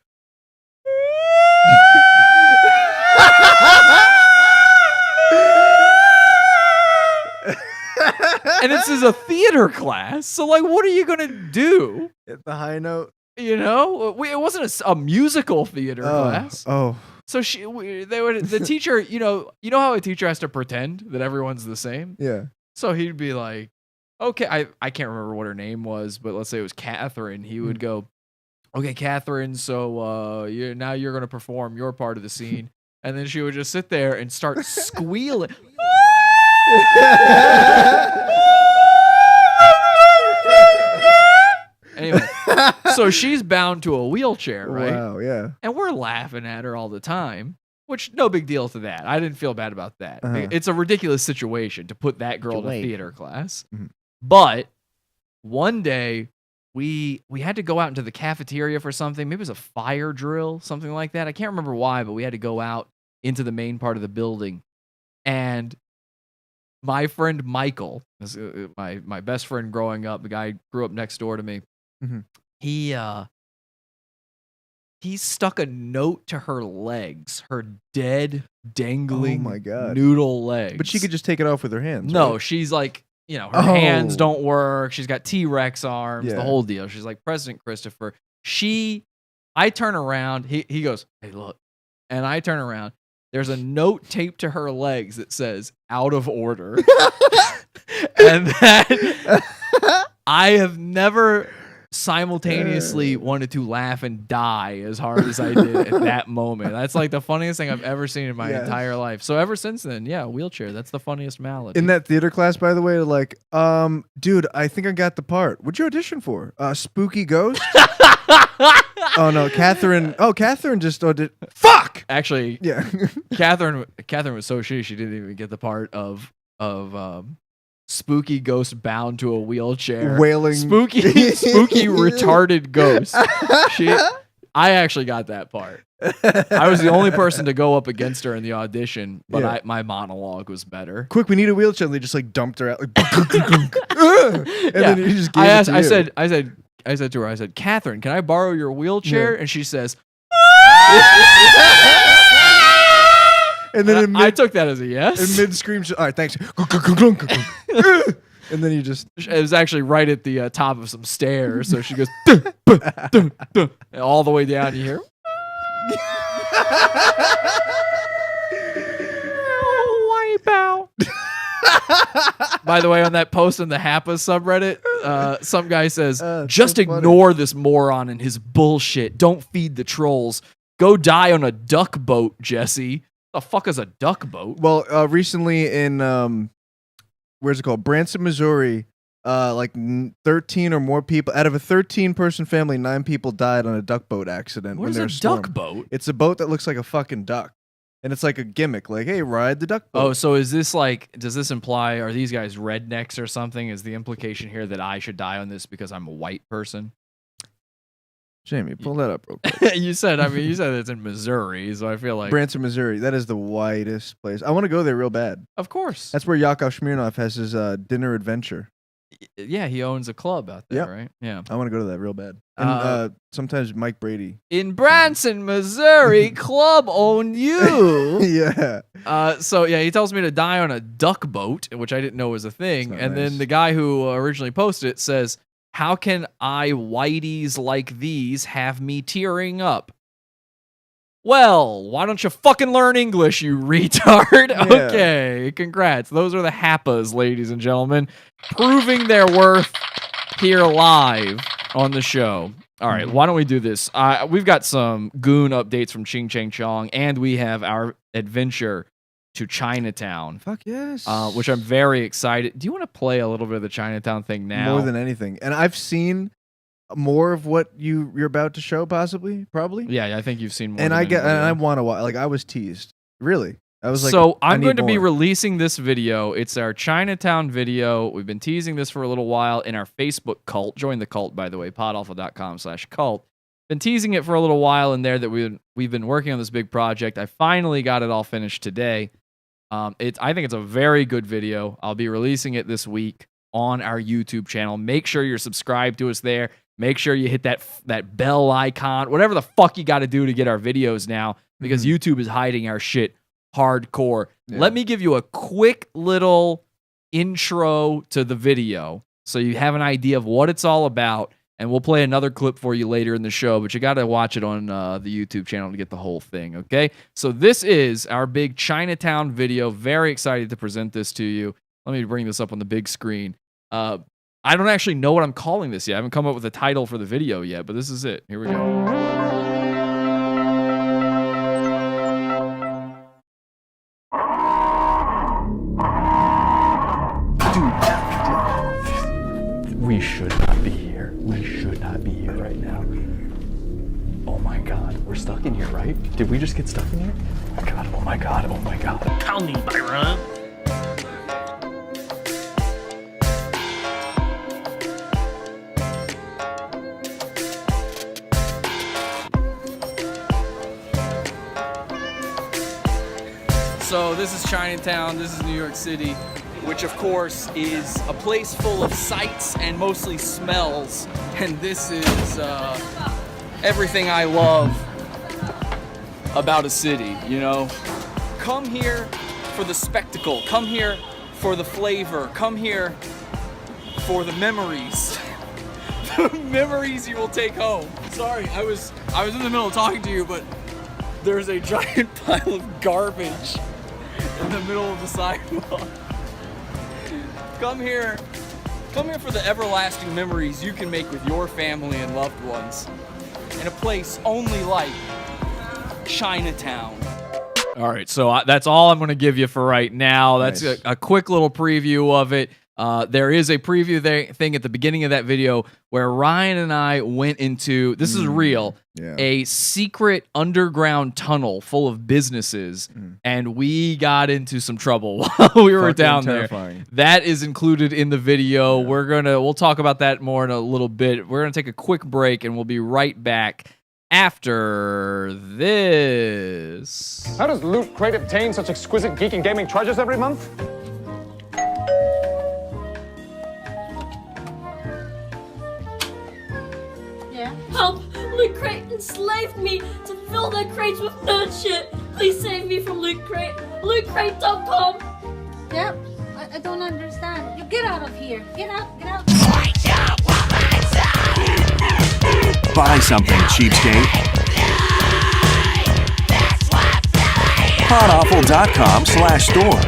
and this is a theater class. So, what are you going to do? Hit the high note. It wasn't a musical theater class. Oh. So the teacher, you know how a teacher has to pretend that everyone's the same? Yeah. So he'd be like, okay, I can't remember what her name was, but let's say it was Catherine. He would go, okay, Catherine, so now you're going to perform your part of the scene. And then she would just sit there and start squealing. Anyway, so she's bound to a wheelchair, right? Wow, yeah. And we're laughing at her all the time, which no big deal to that. I didn't feel bad about that. It's a ridiculous situation to put that girl in a theater class. But one day we had to go out into the cafeteria for something. Maybe it was a fire drill, something like that. I can't remember why, but we had to go out into the main part of the building. And my friend Michael, my best friend growing up, the guy who grew up next door to me, he stuck a note to her legs, her dead, dangling noodle legs. But she could just take it off with her hands. No, right? she's like, her hands don't work. She's got T-Rex arms, the whole deal. She's like President Christopher. I turn around. He goes, hey, look. And I turn around. There's a note taped to her legs that says, out of order. And that I have never simultaneously wanted to laugh and die as hard as I did at that moment. That's like the funniest thing I've ever seen in my entire life. So ever since then, wheelchair. That's the funniest malady. In that theater class, by the way, like, dude, I think I got the part. What'd you audition for? Spooky Ghost? Oh no, Catherine. Oh, Catherine just did. Fuck. Actually, yeah. Catherine was so shitty she didn't even get the part of spooky ghost bound to a wheelchair, wailing, spooky retarded ghost. I actually got that part. I was the only person to go up against her in the audition, but my monologue was better. Quick, we need a wheelchair. And they just like dumped her out, like, and then you just gave it to you. I said to her, Catherine, can I borrow your wheelchair? And she says, and then I took that as a yes. In mid scream, all right, thanks. And then you just. It was actually right at the top of some stairs. So she goes, all the way down. You hear? Wipe out. By the way, on that post in the Hapas subreddit, some guy says, just so ignore this moron and his bullshit. Don't feed the trolls. Go die on a duck boat, Jesse. The fuck is a duck boat? Well, recently in, where's it called? Branson, Missouri, like 13 or more people, out of a 13-person family, 9 people died on a duck boat accident. What is a duck boat? It's a boat that looks like a fucking duck. And it's like a gimmick, like, hey, ride the duck boat. Oh, so is this like, does this imply, are these guys rednecks or something? Is the implication here that I should die on this because I'm a white person? Jamie, pull that up real quick. you said it's in Missouri, so I feel like... Branson, Missouri. That is the whitest place. I want to go there real bad. Of course. That's where Yakov Smirnoff has his dinner adventure. Yeah, he owns a club out there, right? Yeah. I want to go to that real bad. And sometimes Mike Brady. In Branson, Missouri, club own you. Yeah. So, yeah, he tells me to die on a duck boat, which I didn't know was a thing. And then the guy who originally posted it says, how can I whiteys like these have me tearing up? Well, why don't you fucking learn English, you retard? Yeah. Okay, congrats. Those are the Hapas, ladies and gentlemen, proving their worth here live on the show. All right, why don't we do this? We've got some goon updates from Ching Chang Chong, and we have our adventure to Chinatown. Fuck yes. Which I'm very excited. Do you want to play a little bit of the Chinatown thing now? More than anything. And I've seen more of what you're about to show, probably. Yeah, I think you've seen more. And I want to watch. Like, I was teased. Really, I was like, so I'm going to be releasing this video. It's our Chinatown video. We've been teasing this for a little while in our Facebook cult. Join the cult, by the way, PODAWFUL.com/cult. Been teasing it for a little while in there that we've been working on this big project. I finally got it all finished today. I think it's a very good video. I'll be releasing it this week on our YouTube channel. Make sure you're subscribed to us there. Make sure you hit that bell icon, whatever the fuck you got to do to get our videos now, because YouTube is hiding our shit hardcore. Yeah. Let me give you a quick little intro to the video so you have an idea of what it's all about, and we'll play another clip for you later in the show, but you got to watch it on the YouTube channel to get the whole thing, okay? So this is our big Chinatown video. Very excited to present this to you. Let me bring this up on the big screen. I don't actually know what I'm calling this yet. I haven't come up with a title for the video yet, but this is it. Here we go. Dude, we should not be here. We should not be here right now. Oh my God. We're stuck in here, right? Did we just get stuck in here? Oh God, oh my God, oh my God. Tell me, Byron. So this is Chinatown, this is New York City, which of course is a place full of sights and mostly smells. And this is everything I love about a city, you know? Come here for the spectacle, come here for the flavor, come here for the memories. The memories you will take home. Sorry, I was in the middle of talking to you, but there's a giant pile of garbage in the middle of the sidewalk. Come here for the everlasting memories you can make with your family and loved ones in a place only like Chinatown. All right, so that's all I'm going to give you for right now. That's Nice. a quick little preview of it. There is a preview thing at the beginning of that video where Ryan and I went into, this is real, Yeah. a secret underground tunnel full of businesses, and we got into some trouble while we were Fucking down terrifying. there. That is included in the video. We'll talk about that more in a little bit. We're gonna take a quick break, and we'll be right back after this. How does Loot Crate obtain such exquisite geek and gaming treasures every month? Yeah. Help! Loot Crate enslaved me to fill their crates with nerd shit. Please save me from Loot Crate. LootCrate.com. Yep. I don't understand. You get out of here. Get out. Get out. Buy something, cheapskate. PODAWFUL.com/store.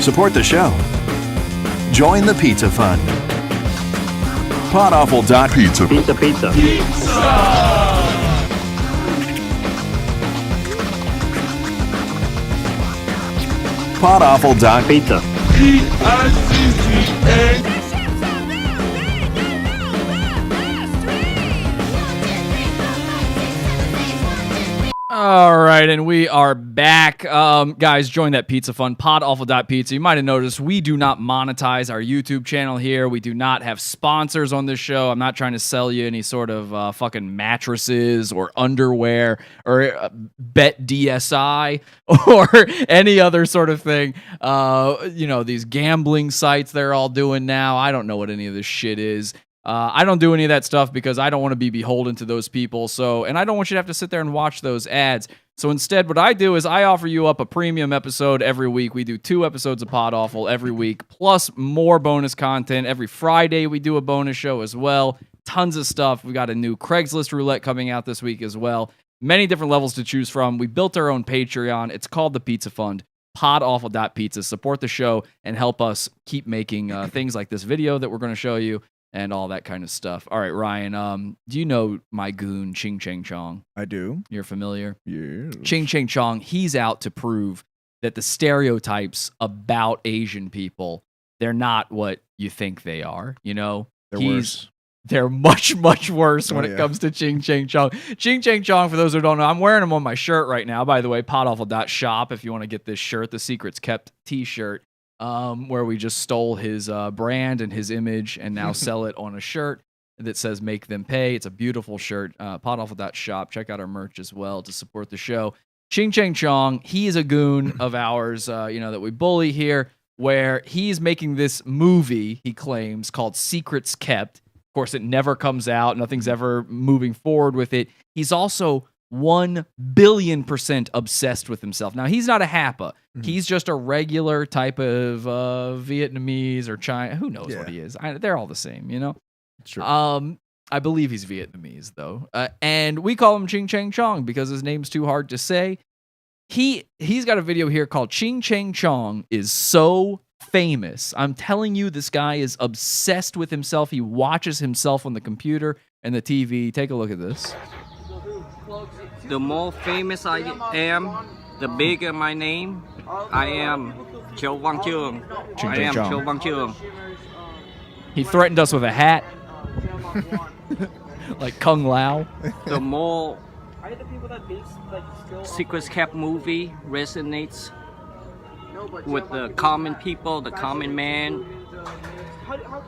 Support the show. Join the Pizza Fund. PODAWFUL.pizza. Pizza. PODAWFUL.pizza. All right, and we are back. Guys, join that pizza fund, PODAWFUL.pizza. You might have noticed we do not monetize our YouTube channel here. We do not have sponsors on this show. I'm not trying to sell you any sort of fucking mattresses or underwear or bet DSI or any other sort of thing. These gambling sites they're all doing now. I don't know what any of this shit is. I don't do any of that stuff because I don't want to be beholden to those people. And I don't want you to have to sit there and watch those ads. So instead, what I do is I offer you up a premium episode every week. We do 2 episodes of Pod Awful every week, plus more bonus content. Every Friday, we do a bonus show as well. Tons of stuff. We got a new Craigslist roulette coming out this week as well. Many different levels to choose from. We built our own Patreon. It's called the Pizza Fund. PODAWFUL.pizza. Support the show and help us keep making things like this video that we're going to show you. And all that kind of stuff. All right, Ryan, do you know my goon, Ching Chang Chong? I do. You're familiar? Yeah. Ching Chang Chong, he's out to prove that the stereotypes about Asian people, they're not what you think they are, you know? They're worse. They're much, much worse when Oh, it yeah. comes to Ching Chang Chong. Ching Chang Chong, for those who don't know, I'm wearing him on my shirt right now. By the way, PODAWFUL.shop if you want to get this shirt, the Secrets Kept t-shirt. Where we just stole his brand and his image and now sell it on a shirt that says "Make Them Pay." It's a beautiful shirt. PODAWFUL.shop. Check out our merch as well to support the show. Ching Chang Chong, he is a goon of ours, that we bully here, where he's making this movie, he claims, called Secrets Kept. Of course, it never comes out. Nothing's ever moving forward with it. He's also 1 billion% obsessed with himself. Now, he's not a HAPA. He's just a regular type of Vietnamese or China. Who knows what he is? They're all the same, you know? Sure. I believe he's Vietnamese, though. And we call him Ching Chang Chong because his name's too hard to say. He's got a video here called Ching Chang Chong is so famous. I'm telling you, this guy is obsessed with himself. He watches himself on the computer and the TV. Take a look at this. The more famous I am, the bigger my name. I am Ching Chang Ching I Chang am Chong. Ching. He threatened us with a hat. Like Kung Lao. The more Secret Cap movie resonates with the common people, the common man,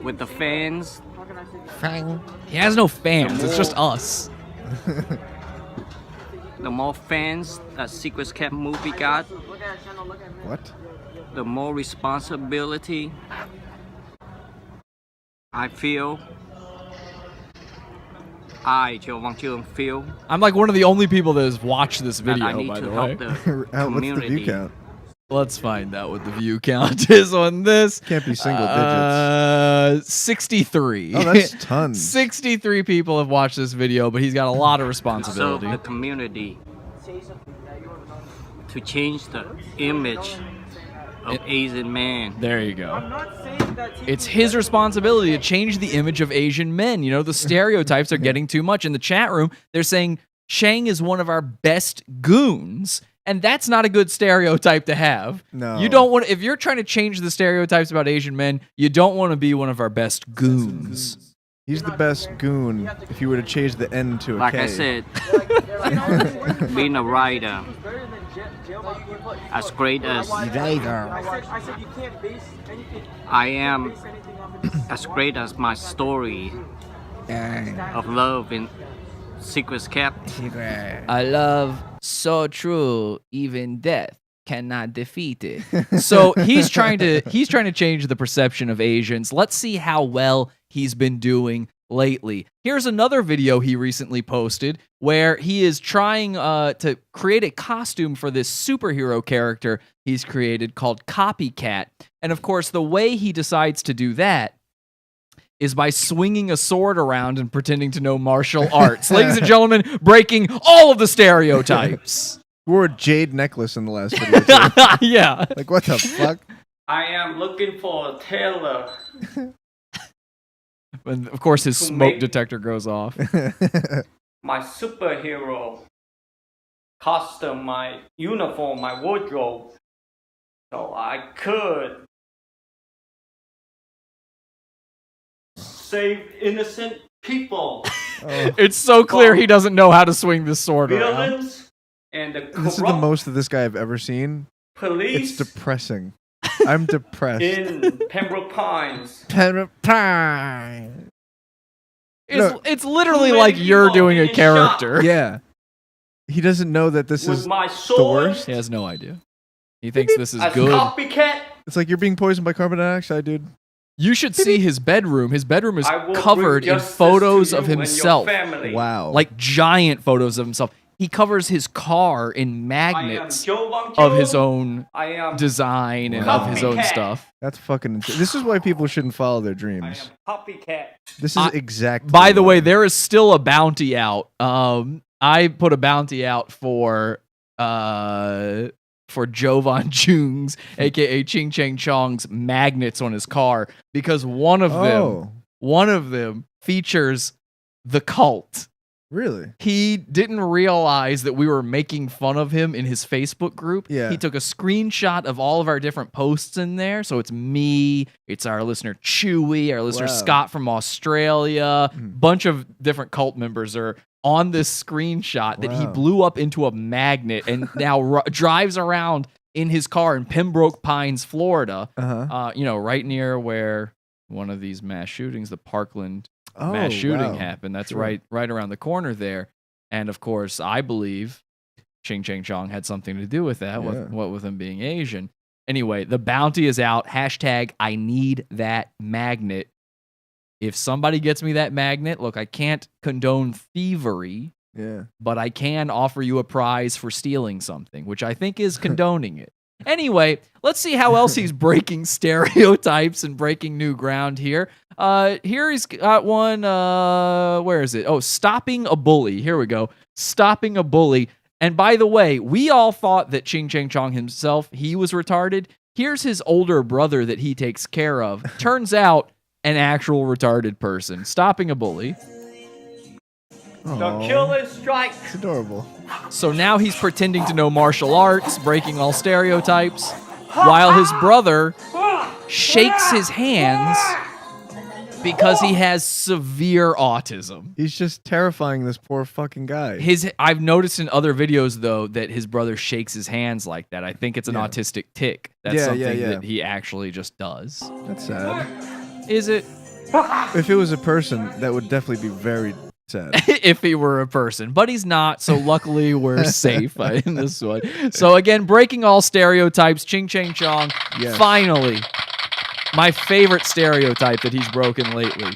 with the fans. Fang. He has no fans. It's just us. The more fans that Secret Cap movie got, What? the more responsibility I feel. Ching Chang feel I'm like one of the only people that has watched this that I video, need by to the help way. the What's the community. view count? Let's find out what the view count is on this. Can't be single digits. 63. Oh, that's tons. 63 people have watched this video, but he's got a lot of To serve responsibility. the community, to change the image of Asian man. There you go. It's his responsibility to change the image of Asian men. You know, the stereotypes are getting too much. In the chat room, they're saying Chang is one of our best goons. And that's not a good stereotype to have. No. You don't want, if you're trying to change the stereotypes about Asian men, you don't want to be one of our best goons. He's the best goon if you were to change the N to a Like K. I said, being a writer, as great as I am, as great as my story of love in Secret Cap. I love so true, even death cannot defeat it. So he's trying to change the perception of Asians. Let's see how well he's been doing lately. Here's another video he recently posted where he is trying to create a costume for this superhero character he's created called Copycat. And of course, the way he decides to do that is by swinging a sword around and pretending to know martial arts. Ladies and gentlemen, breaking all of the stereotypes. Wore a jade necklace in the last video. Too. Yeah. Like, what the fuck? I am looking for a tailor. And of course, his To smoke make- detector goes off. My superhero costume, my uniform, my wardrobe, so I could save innocent people, It's so clear he doesn't know how to swing this sword around. villains, and the This is the corrupt most of this guy I've ever seen. police It's depressing. I'm depressed. in Pembroke Pines. It's literally Too many like you're people doing a getting shot. character. Yeah. He doesn't know that this With is my the sword worst. He has no idea. He thinks this is as good. copycat. It's like you're being poisoned by carbon dioxide, dude. You should see his bedroom. His bedroom is I will covered bring in justice photos to of you and your himself. family. Wow. Like giant photos of himself. He covers his car in I am magnets Joe Von of Joe. his own I am design and of his own Copycat. stuff. That's fucking insane. This is why people shouldn't follow their I dreams. am copycat. This is exactly. By the way, there is still a bounty out. I put a bounty out for Jovan Jung's, aka Ching Chang Chong's magnets on his car because one of them features the cult. Really? He didn't realize that we were making fun of him in his Facebook group. Yeah. He took a screenshot of all of our different posts in there. So it's me, it's our listener Chewy, our listener Wow. Scott from Australia. Bunch of different cult members are on this screenshot that he Wow. blew up into a magnet and now drives around in his car in Pembroke Pines, Florida. Uh-huh. Right near where one of these mass shootings, the Parkland Oh, mass shooting wow. happened. That's Sure. right around the corner there. And of course, I believe Ching Chang Chong had something to do with that, Yeah. with him being Asian. Anyway, the bounty is out. Hashtag I need that magnet. If somebody gets me that magnet, look, I can't condone thievery, Yeah. but I can offer you a prize for stealing something, which I think is condoning it. Anyway, let's see how else he's breaking stereotypes and breaking new ground here. Here he's got one. Where is it? Oh, stopping a bully. Here we go. Stopping a bully. And by the way, we all thought that Ching Chang Chong himself, he was retarded. Here's his older brother that he takes care of. Turns out an actual retarded person. Stopping a bully. The killer strikes. It's adorable. So now he's pretending to know martial arts, breaking all stereotypes, while his brother shakes his hands because he has severe autism. He's just terrifying this poor fucking guy. I've noticed in other videos though that his brother shakes his hands like that. I think it's an autistic tick. That's something that he actually just does. That's sad. Is it? If it was a person, that would definitely be very sad. If he were a person, but he's not, so luckily we're safe in this one. So again, breaking all stereotypes, Ching Chang Chong, finally, my favorite stereotype that he's broken lately,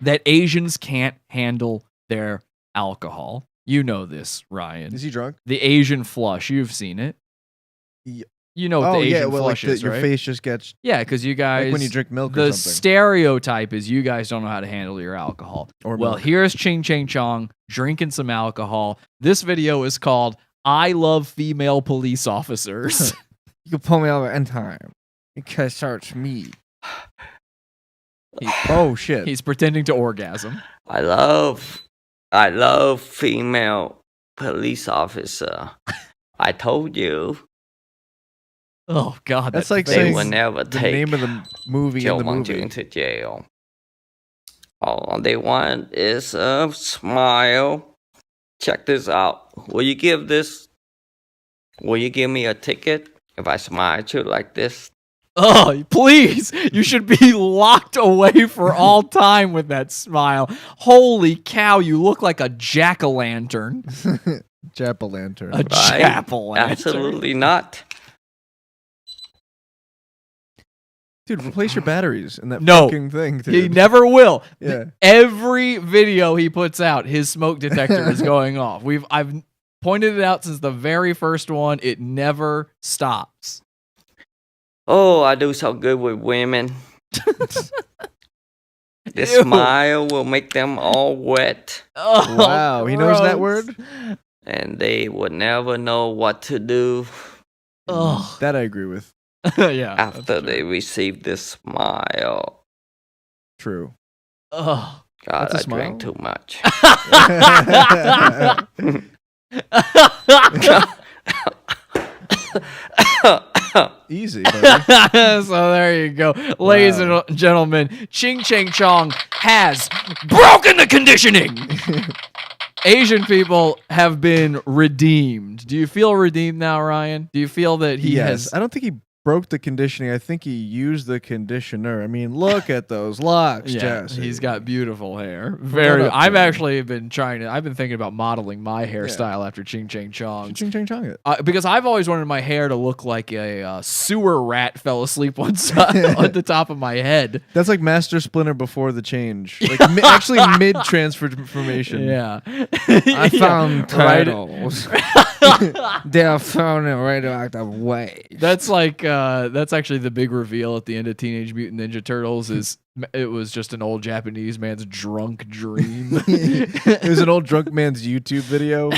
that Asians can't handle their alcohol. You know this, Ryan. Is he drunk? The Asian flush, you've seen it. You know what the Asian flush is, your right? face just gets... Yeah, because you guys... Like when you drink milk or the something. stereotype is you guys don't know how to handle your alcohol. Or well, milk. here's Ching Chang Chong drinking some alcohol. This video is called I Love Female Police Officers. You can pull me over anytime. You can search me. Oh, shit. He's pretending to orgasm. I love female police officer. I told you. Oh, God. That's like they saying will never the take name of the movie in the movie. into jail. All they want is a smile. Check this out. Will you give me a ticket if I smile at you like this? Oh, please. You should be locked away for all time with that smile. Holy cow, you look like a jack-o'-lantern. Jack-o'-lantern. A jack-o'-lantern. Absolutely not. Dude, replace your batteries in that No, fucking thing, dude. he never will. Yeah. Every video he puts out, his smoke detector is going off. I've pointed it out since the very first one. It never stops. Oh, I do so good with women. The Ew. smile will make them all wet. Oh, Wow, he knows that gross. word? And they would never know what to do Ugh. That I agree with. Yeah. after they receive this smile. True. Ugh. God, That's a I drank smile? too much. Easy, buddy. So there you go. Ladies and gentlemen, Ching Chang Chong has broken the conditioning. Asian people have been redeemed. Do you feel redeemed now, Ryan? Do you feel that he has... I don't think he broke the conditioning. I think he used the conditioner. I mean, look at those locks, Jesse. He's got beautiful hair. What up, I've man? actually been I've been thinking about modeling my hairstyle after Ching Chang Chong. Ching Chang Chong it. Because I've always wanted my hair to look like a sewer rat fell asleep on the top of my head. That's like Master Splinter before the change. Like actually mid-transformation. Yeah. I found right? turtles. They are found in a radioactive way. That's like that's actually the big reveal at the end of Teenage Mutant Ninja Turtles is it was just an old Japanese man's drunk dream. It was an old drunk man's YouTube video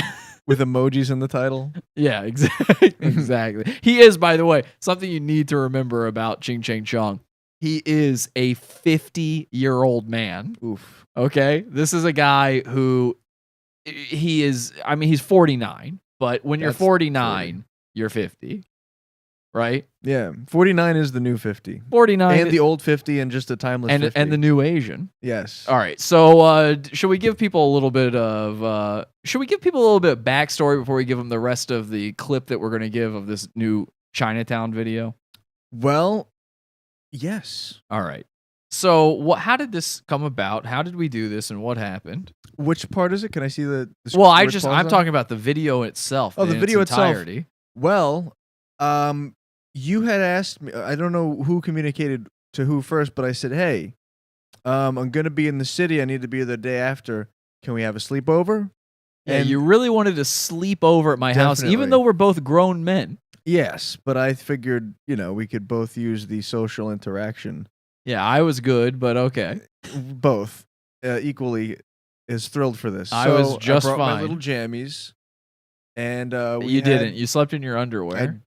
with emojis in the title. Yeah, exactly. He is, by the way, something you need to remember about Ching Chang Chong. He is a 50-year-old man. Oof. Okay? This is a guy who he's 49, but when you're That's 49, you're 50. Right? Yeah. 49 is the new 50. 49 And the old 50 and just a timeless 50. and the new Asian. Yes. All right. So, should we give people a little bit of backstory before we give them the rest of the clip that we're going to give of this new Chinatown video? Well, yes. All right. So, how did this come about? How did we do this, and what happened? Which part is it? Can I see the Well, where I'm it falls on? talking about the video itself. Oh, the in video its itself. entirety. Well, you had asked me, I don't know who communicated to who first, but I said, hey, I'm going to be in the city. I need to be there the day after. Can we have a sleepover? Yeah, And you really wanted to sleep over at my house, Definitely. even though we're both grown men. yes, but I figured, we could both use the social interaction. Yeah, I was good, but okay. Both equally is thrilled for this. I was just brought fine. my little jammies. And You didn't. You slept in your underwear.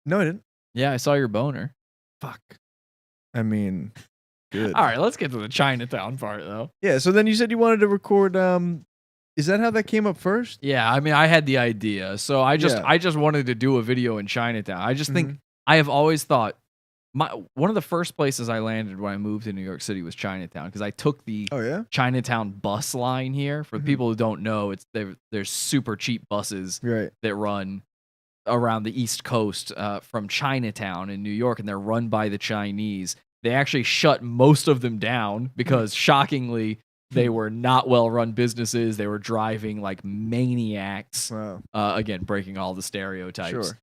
No, I didn't. Yeah, I saw your boner. Fuck. I mean, Good. All right, let's get to the Chinatown part though. Yeah. So then you said you wanted to record. Is that how that came up first? Yeah, I mean, I had the idea, so I just Yeah. wanted to do a video in Chinatown. I just Mhm. think I have always thought one of the first places I landed when I moved to New York City was Chinatown because I took the Oh yeah. Chinatown bus line here. For Mhm. people who don't know, there's super cheap buses Right. that run around the East Coast from Chinatown in New York, and they're run by the Chinese. They actually shut most of them down because, shockingly, they were not well-run businesses. They were driving like maniacs. Wow. Again, breaking all the stereotypes. Sure.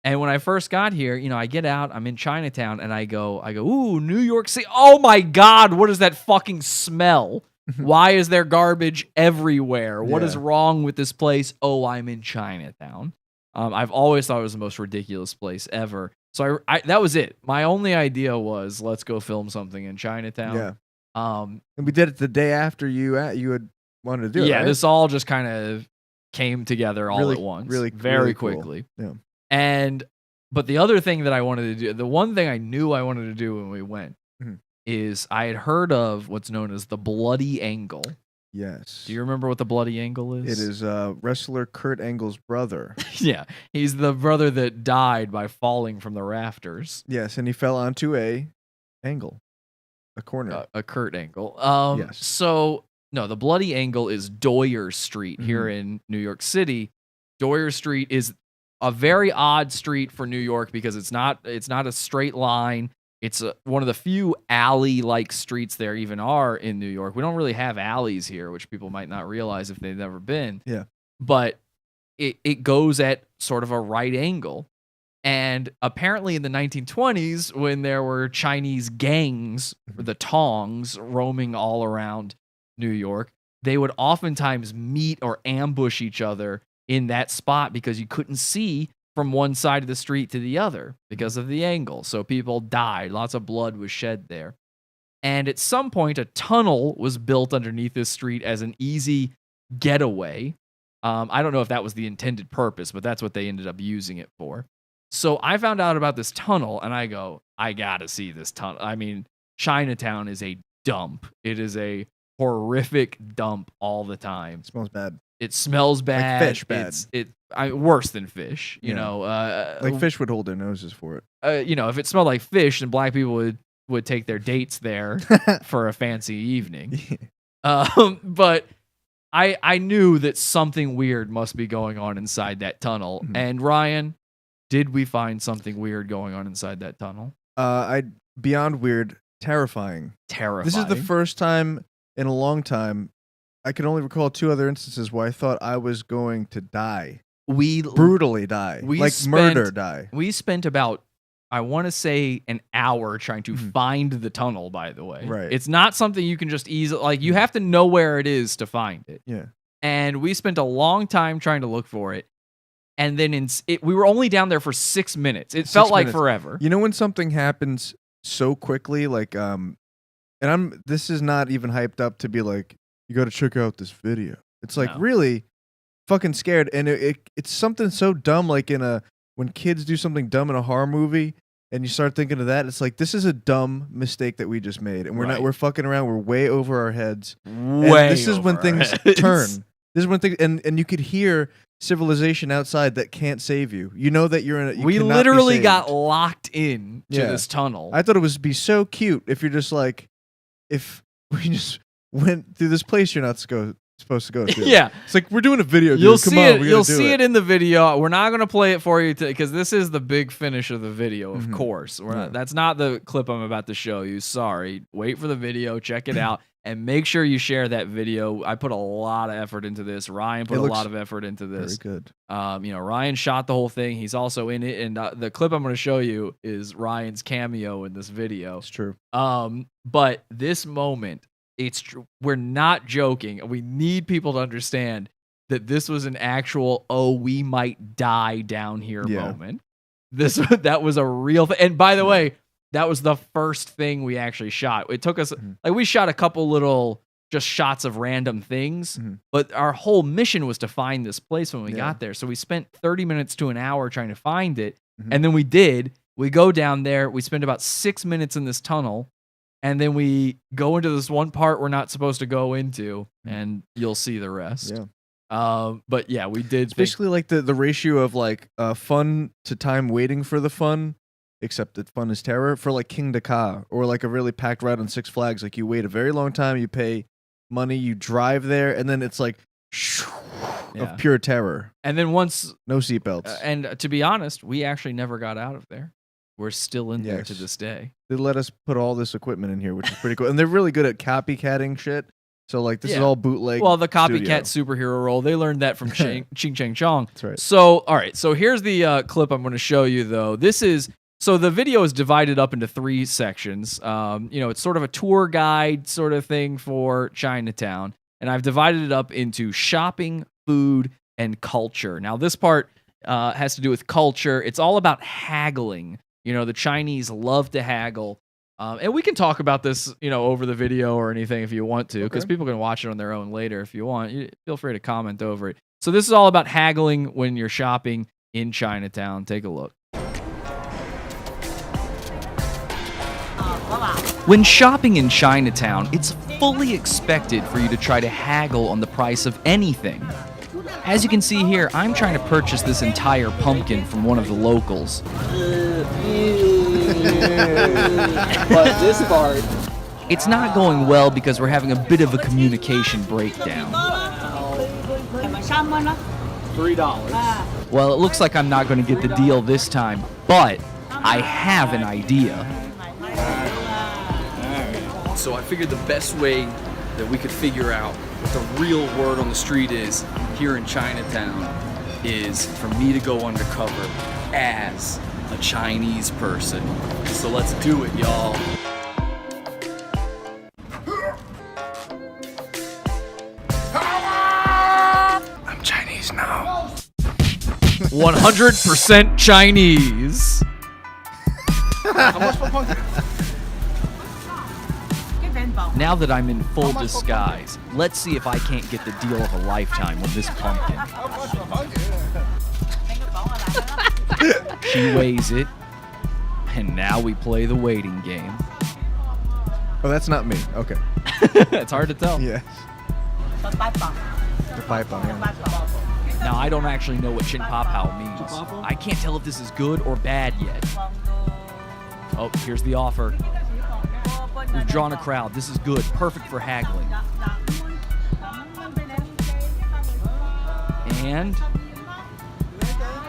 And when I first got here, you know, I get out, I'm in Chinatown, and I go, ooh, New York City. Oh my God, what is that fucking smell? Why is there garbage everywhere? What is Yeah. wrong with this place? Oh, I'm in Chinatown. I've always thought it was the most ridiculous place ever. So I that was it. My only idea was, let's go film something in Chinatown. Yeah. Um, And we did it the day after you had wanted to do it. yeah, right? this all just kind of came together all Really- at once, really- very really cool. quickly. Yeah. But the other thing that I wanted to do, the one thing I knew I wanted to do when we went, Mhm. is I had heard of what's known as the bloody angle. Yes. Do you remember what the bloody angle is? It is wrestler Kurt Angle's brother. Yeah, he's the brother that died by falling from the rafters. Yes, and he fell onto a corner. A Kurt Angle. Yes. So no, the bloody angle is Doyer Street here Mm-hmm. in New York City. Doyer Street is a very odd street for New York because it's not a straight line. It's one of the few alley-like streets there even are in New York. We don't really have alleys here, which people might not realize if they've never been. Yeah. But it goes at sort of a right angle. And apparently in the 1920s, when there were Chinese gangs, the Tongs, roaming all around New York, they would oftentimes meet or ambush each other in that spot because you couldn't see from one side of the street to the other because of the angle. So people died. Lots of blood was shed there. And at some point, a tunnel was built underneath this street as an easy getaway. I don't know if that was the intended purpose, but that's what they ended up using it for. So I found out about this tunnel, and I go, I gotta see this tunnel. I mean, Chinatown is a dump. It is a horrific dump all the time. It smells bad. It smells bad. Like fish bad. Worse than fish, you Yeah. know. Like fish would hold their noses for it. You know, if it smelled like fish, then black people would take their dates there for a fancy evening. But I knew that something weird must be going on inside that tunnel. Mhm. And Ryan, did we find something weird going on inside that tunnel? Beyond weird, terrifying. Terrifying. This is the first time in a long time. I can only recall 2 other instances where I thought I was going to die. We Brutally die. Like murder die. We spent about, I want to say, an hour trying to find the tunnel, by the way. Right. It's not something you can just easily, like, you have to know where it is to find it. Yeah. And we spent a long time trying to look for it. And then we were only down there for 6 minutes. It 6 felt like minutes. forever. You know when something happens so quickly, like and this is not even hyped up to be like, you got to check out this video. It's like No. really fucking scared, and it's something so dumb, like when kids do something dumb in a horror movie, and you start thinking of that, it's like, this is a dumb mistake that we just made, and we're fucking around, we're way over our heads. And this is when things turn. This is when things, and you could hear civilization outside that can't save you. You know that you're in a, you We cannot be literally saved. got locked in to Yeah. this tunnel. I thought it would be so cute if you're just like, if we just went through this place you're not supposed to go to. Yeah. It's like, we're doing a video, dude. You'll Come see on, it. we gotta You'll do see it in the video. We're not going to play it for you because this is the big finish of the video. Of course, that's not the clip I'm about to show you. Sorry. Wait for the video. Check it out, and make sure you share that video. I put a lot of effort into this. Ryan put a lot of effort into this. Very good. You know, Ryan shot the whole thing. He's also in it, and the clip I'm going to show you is Ryan's cameo in this video. It's true. But this moment, we're not joking. We need people to understand that this was an actual, we might die down here moment. That was a real thing. And by the way, that was the first thing we actually shot. It took us, like, we shot a couple little just shots of random things, but our whole mission was to find this place when we got there. So we spent 30 minutes to an hour trying to find it. And then we did. We go down there. We spend about 6 minutes in this tunnel. and then we go into this one part we're not supposed to go into, and you'll see the rest. Yeah. But yeah, we did It's basically like the ratio of like fun to time waiting for the fun, except that fun is terror, for like King Dakar or like a really packed ride on Six Flags. Like you wait a very long time, you pay money, you drive there, and then it's like of pure terror. And then once no seatbelts. And to be honest, we actually never got out of there. We're still in there to this day. They let us put all this equipment in here, which is pretty cool. And they're really good at copycatting shit. So like this is all bootleg. Well, the copycat superhero role, they learned that from Ching Chang Chong. That's right. So all right, so here's the clip I'm going to show you though. So the video is divided up into 3 sections. It's sort of a tour guide sort of thing for Chinatown, and I've divided it up into shopping, food, and culture. Now this part has to do with culture. It's all about haggling. The Chinese love to haggle. And we can talk about this, over the video or anything if you want to, because people can watch it on their own later if you want. Feel free to comment over it. So this is all about haggling when you're shopping in Chinatown. Take a look. When shopping in Chinatown, it's fully expected for you to try to haggle on the price of anything. As you can see here, I'm trying to purchase this entire pumpkin from one of the locals. But this part... It's not going well because we're having a bit of a communication breakdown. $3. Well, it looks like I'm not going to get the deal this time, but I have an idea. So I figured the best way that we could figure out what the real word on the street is here in Chinatown is for me to go undercover as a Chinese person. So let's do it, y'all. I'm Chinese now. 100% Chinese. How much for pumpkin? Now that I'm in full disguise, let's see if I can't get the deal of a lifetime with this pumpkin. She weighs it, and now we play the waiting game. Oh, that's not me. Okay. It's hard to tell. Yes. The pipe on. Now, I don't actually know what Chin Pa Pao means. I can't tell if this is good or bad yet. Oh, here's the offer. We've drawn a crowd. This is good. Perfect for haggling. And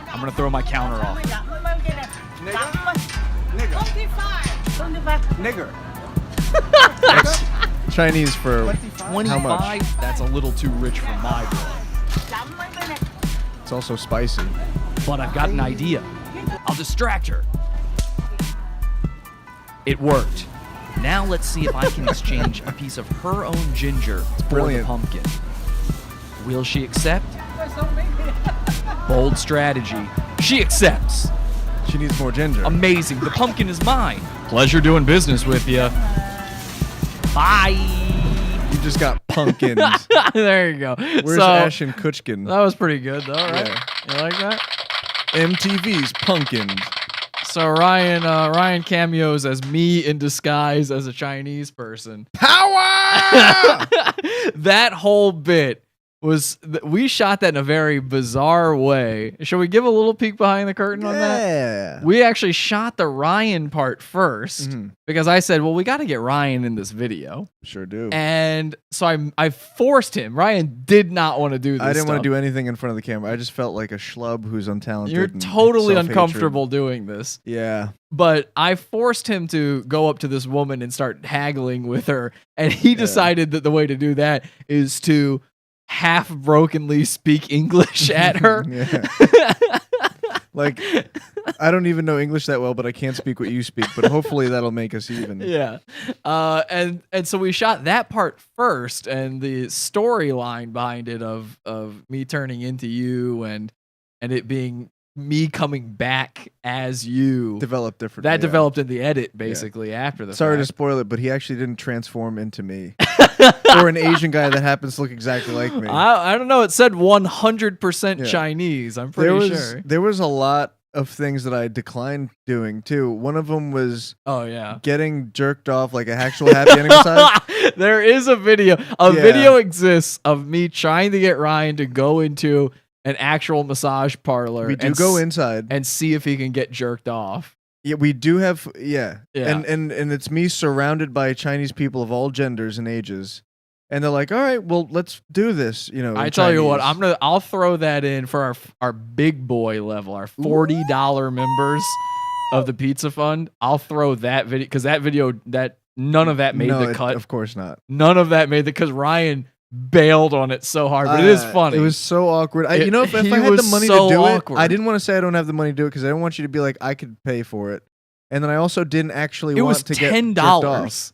I'm going to throw my counter off. Nigger. Chinese for 25? how much? That's a little too rich for my blood. It's also spicy. But I've got an idea. I'll distract her. It worked. Now let's see if I can exchange a piece of her own ginger for the pumpkin. Will she accept? Bold strategy. She accepts. She needs more ginger. Amazing. The pumpkin is mine. Pleasure doing business with you. Bye. You just got pumpkins. There you go. Where's Ashton Kutchkin? That was pretty good, though, right? Yeah. You like that? MTV's Pumpkins. So Ryan cameos as me in disguise as a Chinese person. Power! That whole bit was we shot that in a very bizarre way. Shall we give a little peek behind the curtain on that? Yeah. We actually shot the Ryan part first because I said, well, we got to get Ryan in this video. Sure do. And so I forced him. Ryan did not want to do this. I didn't want to do anything in front of the camera. I just felt like a schlub who's untalented. You're and totally self-hatred. uncomfortable doing this. Yeah. But I forced him to go up to this woman and start haggling with her. And he decided that the way to do that is to half brokenly speak English at her. Like, I don't even know English that well, but I can't speak what you speak. But hopefully that'll make us even. Yeah. And so we shot that part first, and the storyline behind it of me turning into you and it being me coming back as you developed differently. That developed in the edit basically after the Sorry fact. to spoil it, but he actually didn't transform into me. Or an Asian guy that happens to look exactly like me. I don't know. It said 100% Chinese. I'm pretty sure. There was a lot of things that I declined doing too. One of them was Oh yeah. getting jerked off like a actual happy ending massage. There is a video. A Yeah. video exists of me trying to get Ryan to go into an actual massage parlor. We do and go inside and see if he can get jerked off. Yeah, we do have Yeah. And it's me surrounded by Chinese people of all genders and ages. And they're like, "All right, well, let's do this." You know, I in tell you what, Chinese. I'll throw that in for our big boy level, our $40 members of the Pizza Fund. I'll throw that video because that video none of that made the cut. Of course not. None of that made the because Ryan bailed on it so hard, but it is funny. It was so awkward. If I he had the was money so to do awkward. it, I didn't want to say I don't have the money to do it because I don't want you to be like I could pay for it. And then I also didn't actually It want was to get jerked $10. off.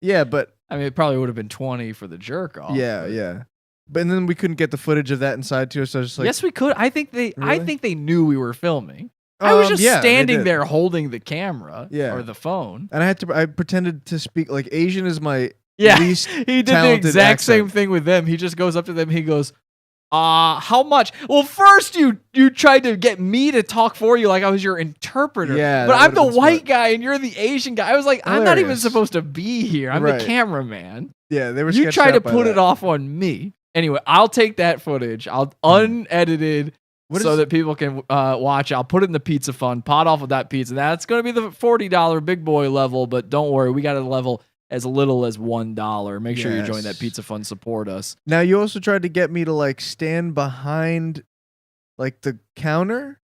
Yeah, but I mean, it probably would have been 20 for the jerk off. yeah. But and then we couldn't get the footage of that inside too, so I was just like, yes, we could. I think they Really? knew we were filming. I was just yeah, they standing did. there holding the camera Yeah. or the phone. And I pretended to speak like Asian is my Yeah, least he did the talented exact accent. same thing with them. He just goes up to them. He goes, how much? Well, first you tried to get me to talk for you like I was your interpreter. Yeah, but that I'm the would've been white smart. guy and you're the Asian guy. I was like, I'm not even Hilarious. supposed to be here. I'm Right. the cameraman. Yeah, they were. You sketched tried to out by put that. it off on me. Anyway, I'll take that footage. I'll unedited What so is- that people can watch. I'll put it in the Pizza Fund. Pot off with that pizza. That's going to be the $40 big boy level, but don't worry, we got a level as little as $1. Make sure you join that Yes. Pizza Fund. Support us. Now you also tried to get me to like stand behind like the counter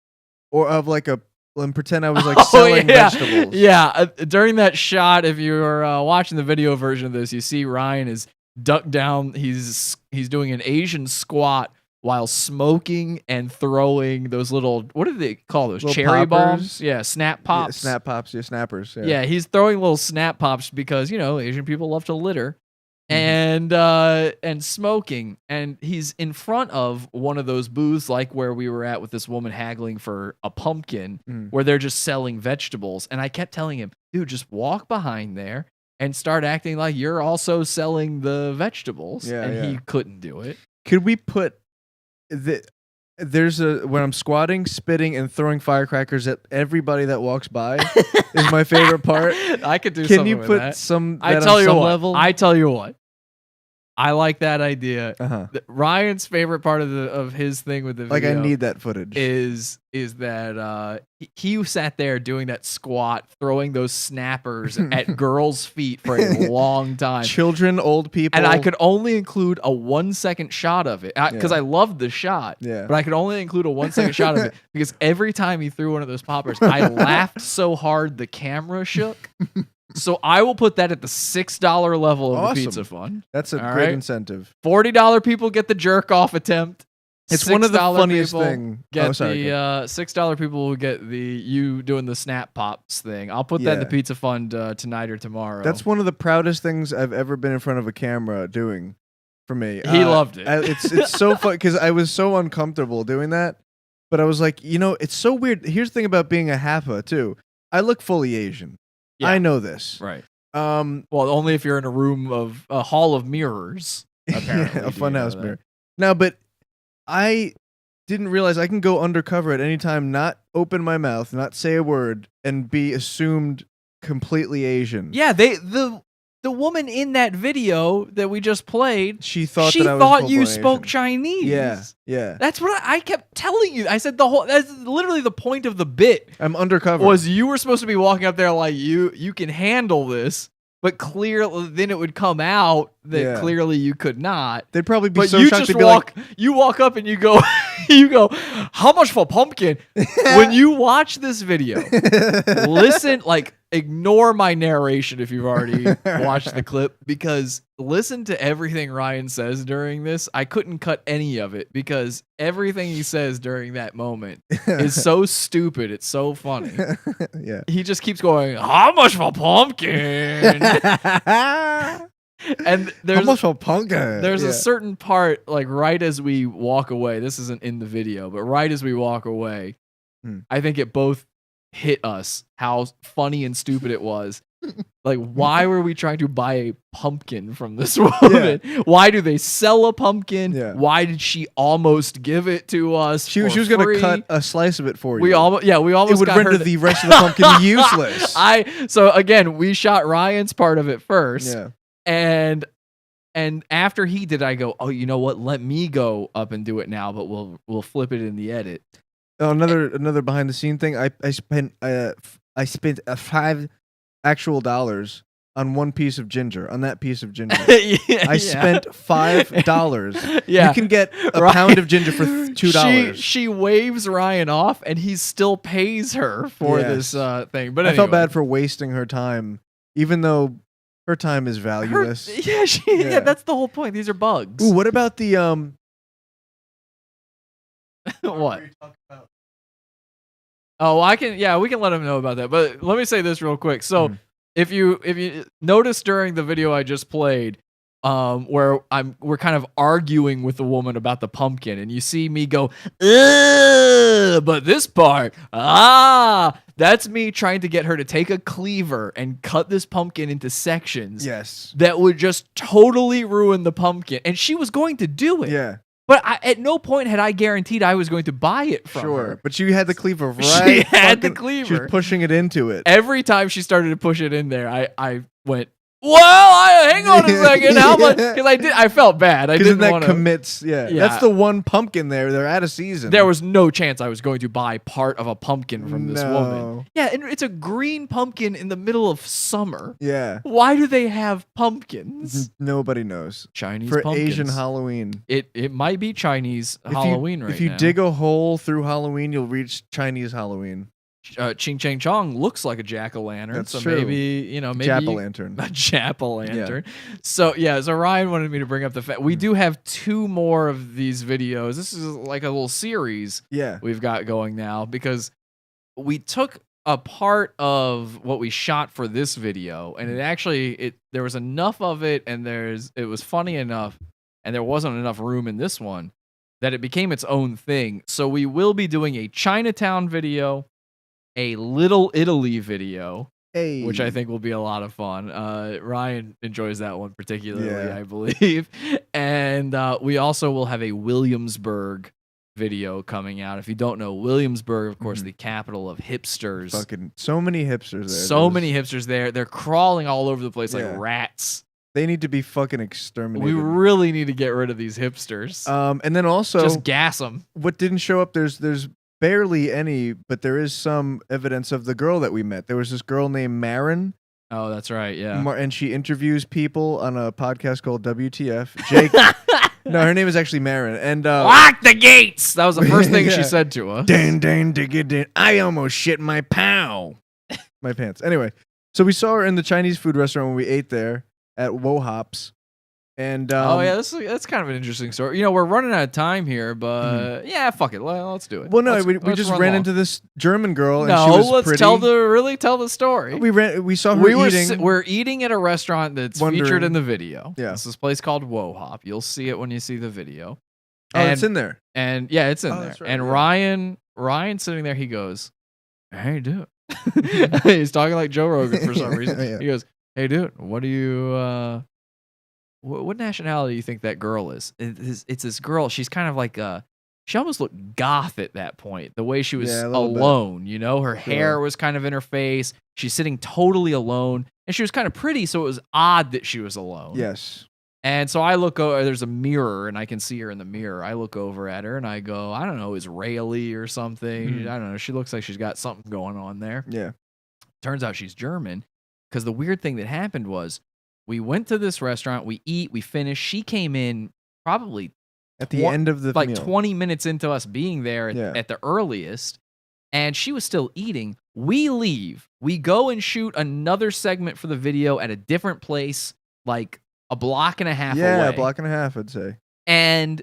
or of like and pretend I was like selling vegetables. Yeah, during that shot, if you're watching the video version of this, you see Ryan is ducked down. He's doing an Asian squat while smoking and throwing those little, what do they call those? Little Cherry bombs? poppers? Yeah, snap Yeah, pops. snap pops, yeah, snappers. Yeah. Yeah, he's throwing little snap pops because, Asian people love to litter. Mm-hmm. And smoking, and he's in front of one of those booths like where we were at with this woman haggling for a pumpkin, where they're just selling vegetables. And I kept telling him, dude, just walk behind there and start acting like you're also selling the vegetables. Yeah, and yeah. he couldn't do it. Could we put there's when I'm squatting, spitting, and throwing firecrackers at everybody that walks by is my favorite part. I could do Can something you with put that. some I that tell on you some what. level? I tell you what. I like that idea. Uh-huh. Ryan's favorite part of his thing with the Like video I need that footage. is that he sat there doing that squat, throwing those snappers at girls' feet for a long time. Children, old people. And I could only include a 1 second shot of it because I loved the shot. Yeah. But I could only include a 1 second shot of it because every time he threw one of those poppers, I laughed so hard the camera shook. So I will put that at the $6 level of the Awesome. Pizza Fund. That's a All great right? incentive. $40 people get the jerk off attempt. It's one of the $6 funniest people thing. Get Oh, sorry, the $6 people will get the you doing the snap pops thing. I'll put that in the Yeah. Pizza Fund tonight or tomorrow. That's one of the proudest things I've ever been in front of a camera doing for me. He loved it. It's so fun because I was so uncomfortable doing that. But I was like, it's so weird. Here's the thing about being a Hapa too. I look fully Asian. Yeah. I know this. right. Well, only if you're in a hall of mirrors. Apparently, a Do you know funhouse that? mirror. No, but I didn't realize I can go undercover at any time, not open my mouth, not say a word, and be assumed completely Asian. Yeah, the woman in that video that we just played, She thought she that I was thought you full-blown spoke Asian. Chinese. Yeah, yeah. That's what I kept telling you. I said that's literally the point of the bit. I'm undercover. Was you were supposed to be walking up there like you can handle this, but clearly then it would come out that Yeah. clearly you could not. They'd probably be But so you shocked just to be walk like, you walk up and you go how much for pumpkin? When you watch this video, listen, like ignore my narration if you've already watched the clip, because listen to everything Ryan says during this. I couldn't cut any of it because everything he says during that moment is so stupid. It's so funny. yeah. He just keeps going, how much for pumpkin? And there's Almost for punker. there's Yeah. a certain part, like right as we walk away. This isn't in the video, but right as we walk away, I think it both hit us how funny and stupid it was. Like, why were we trying to buy a pumpkin from this woman? Why do they sell a pumpkin? Yeah. Why did she almost give it to us? She was going to cut a slice of it for you. We almost It would got render her the rest of the pumpkin useless. So again, we shot Ryan's part of it first. Yeah. And after he did, I go, oh, you know what? Let me go up and do it now, but we'll flip it in the edit. Oh, another behind the scene thing. I spent $5 actual dollars on one piece of ginger. On that piece of ginger, I spent $5. Yeah. You can get a pound of ginger for $2. She waves Ryan off, and he still pays her for this thing. But I felt anyway. bad for wasting her time, even though her time is valueless. Yeah, that's the whole point. These are bugs. Ooh, what about the what? Oh, we can let him know about that. But let me say this real quick. So, if you notice during the video I just played, where we're kind of arguing with the woman about the pumpkin, and you see me go, ugh, but this part, that's me trying to get her to take a cleaver and cut this pumpkin into sections. Yes. That would just totally ruin the pumpkin, and she was going to do it. Yeah. But at no point had I guaranteed I was going to buy it from her. But she had the cleaver right. She had the cleaver. She was pushing it into it. Every time she started to push it in there, I went, well, hang on a second. How much? Because I felt bad. I didn't want to. Commits. Yeah. That's the one pumpkin there. They're out of season. There was no chance I was going to buy part of a pumpkin from this No. woman. Yeah, and it's a green pumpkin in the middle of summer. Yeah. Why do they have pumpkins? Nobody knows. Chinese for pumpkins. Asian Halloween. It might be Chinese Halloween right now. If you dig a hole through Halloween, you'll reach Chinese Halloween. Ching Chang Chong looks like a jack-o'-lantern. That's so true. maybe Jack-o'-lantern. A jack-o'-lantern. So Ryan wanted me to bring up the fact we do have 2 more of these videos. This is like a little series we've got going now, because we took a part of what we shot for this video, and there was enough of it, and it was funny enough, and there wasn't enough room in this one that it became its own thing. So we will be doing a Chinatown video, a Little Italy video, which I think will be a lot of fun. Ryan enjoys that one particularly, I believe. And we also will have a Williamsburg video coming out. If you don't know, Williamsburg, of course, the capital of hipsters. Fucking so many hipsters there. So many hipsters there. They're crawling all over the place like rats. They need to be fucking exterminated. We really need to get rid of these hipsters. And then also just gas them. What didn't show up, there's barely any, but there is some evidence of the girl that we met. There was this girl named Marin. Oh, that's right, yeah. And she interviews people on a podcast called WTF. Jake. No, her name is actually Marin. And lock the gates. That was the first thing she said to us. I almost shit my my pants. Anyway, so we saw her in the Chinese food restaurant when we ate there at Wohop's. And that's kind of an interesting story. We're running out of time here, but fuck it, let's do it. Well, no, we just ran into this German girl, and she was let's pretty. tell the story. We saw her eating. We're eating at a restaurant that's featured in the video. Yeah, it's this place called Wohop. You'll see it when you see the video. Oh, it's in there. And it's in there. Right, and Ryan sitting there, he goes, "Hey, dude." He's talking like Joe Rogan for some reason. He goes, "Hey, dude, what do you?" What nationality do you think that girl is? It's this girl. She's kind of like she almost looked goth at that point. The way she was alone, her hair was kind of in her face. She's sitting totally alone, and she was kind of pretty, so it was odd that she was alone. Yes. And so I look over. There's a mirror, and I can see her in the mirror. I look over at her, and I go, I don't know, Israeli or something. I don't know. She looks like she's got something going on there. Yeah. Turns out she's German, because the weird thing that happened was, we went to this restaurant, we eat, we finish. She came in probably at the end of the meal. 20 minutes into us being there at the earliest, and she was still eating. We leave. We go and shoot another segment for the video at a different place, like a block and a half away. Yeah, a block and a half, I'd say. And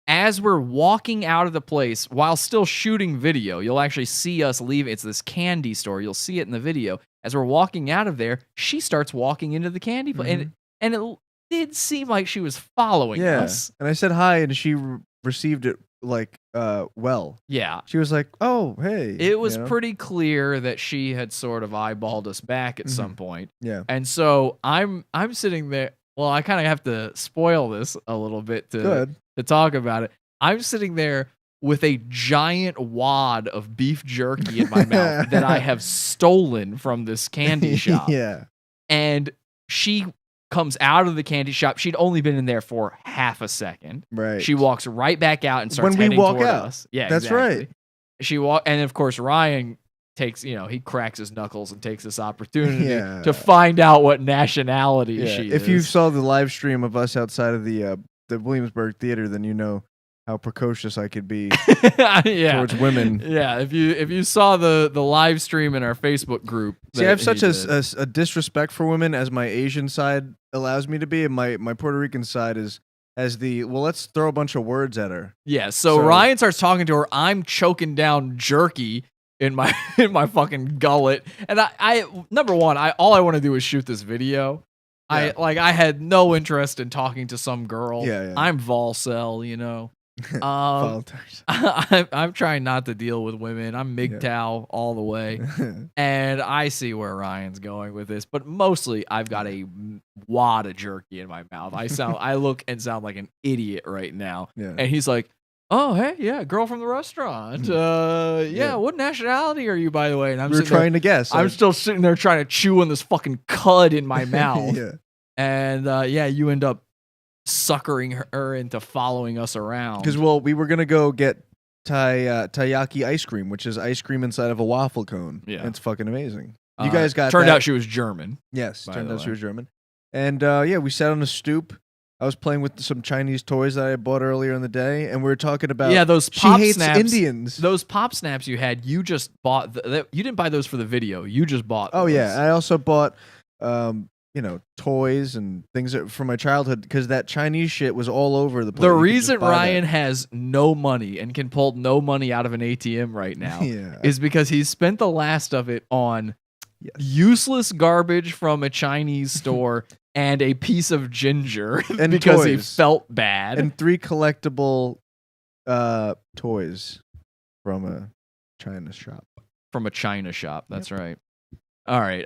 as we're walking out of the place, while still shooting video, you'll actually see us leave. It's this candy store. You'll see it in the video. As we're walking out of there, she starts walking into the candy place. And it did seem like she was following us. And I said hi, and she received it well. Yeah. She was like, "Oh, hey." It was you know? pretty clear that she had sort of eyeballed us back at some point. Yeah. And so I'm sitting there. Well, I kind of have to spoil this a little bit to talk about it. I'm sitting there with a giant wad of beef jerky in my mouth that I have stolen from this candy shop. Yeah. And she comes out of the candy shop. She'd only been in there for half a second. Right. She walks right back out and starts When we heading walk toward out. us. Yeah, That's exactly. right. And of course Ryan takes, he cracks his knuckles and takes this opportunity Yeah. to find out what nationality she is. If you saw the live stream of us outside of the Williamsburg Theater, then you know how precocious I could be towards women. Yeah, if you saw the live stream in our Facebook group. See, I have such a disrespect for women as my Asian side allows me to be, and my Puerto Rican side let's throw a bunch of words at her. Yeah, so Ryan starts talking to her. I'm choking down jerky in my fucking gullet, and I number one, all I want to do is shoot this video. Yeah. I had no interest in talking to some girl. Yeah. I'm Volcel, I'm trying not to deal with women. I'm MGTOW all the way. And I see where Ryan's going with this, but mostly I've got a wad of jerky in my mouth. I look and sound like an idiot right now. Yeah. And he's like, "Oh, hey, yeah, girl from the restaurant. What nationality are you, by the way?" And I'm trying to guess. I'm still sitting there trying to chew on this fucking cud in my mouth. Yeah. And you end up suckering her into following us around. Because we were gonna go get taiyaki ice cream, which is ice cream inside of a waffle cone. Yeah. It's fucking amazing. You guys got turned that? out she was German. Yes, by turned the out she way. was German. And we sat on a stoop. I was playing with some Chinese toys that I bought earlier in the day, and we were talking about those she pop hates snaps. Indians. Those pop snaps you had, you just bought. You didn't buy those for the video. You just bought. Oh those. yeah, I also bought toys and things from my childhood because that Chinese shit was all over the place. The You could reason just buy that. Ryan has no money and can pull no money out of an ATM right now Yeah. is because he spent the last of it on useless garbage from a Chinese store and a piece of ginger And because he toys. felt bad. and 3 collectible toys from a China shop. From a China shop. That's right. All right.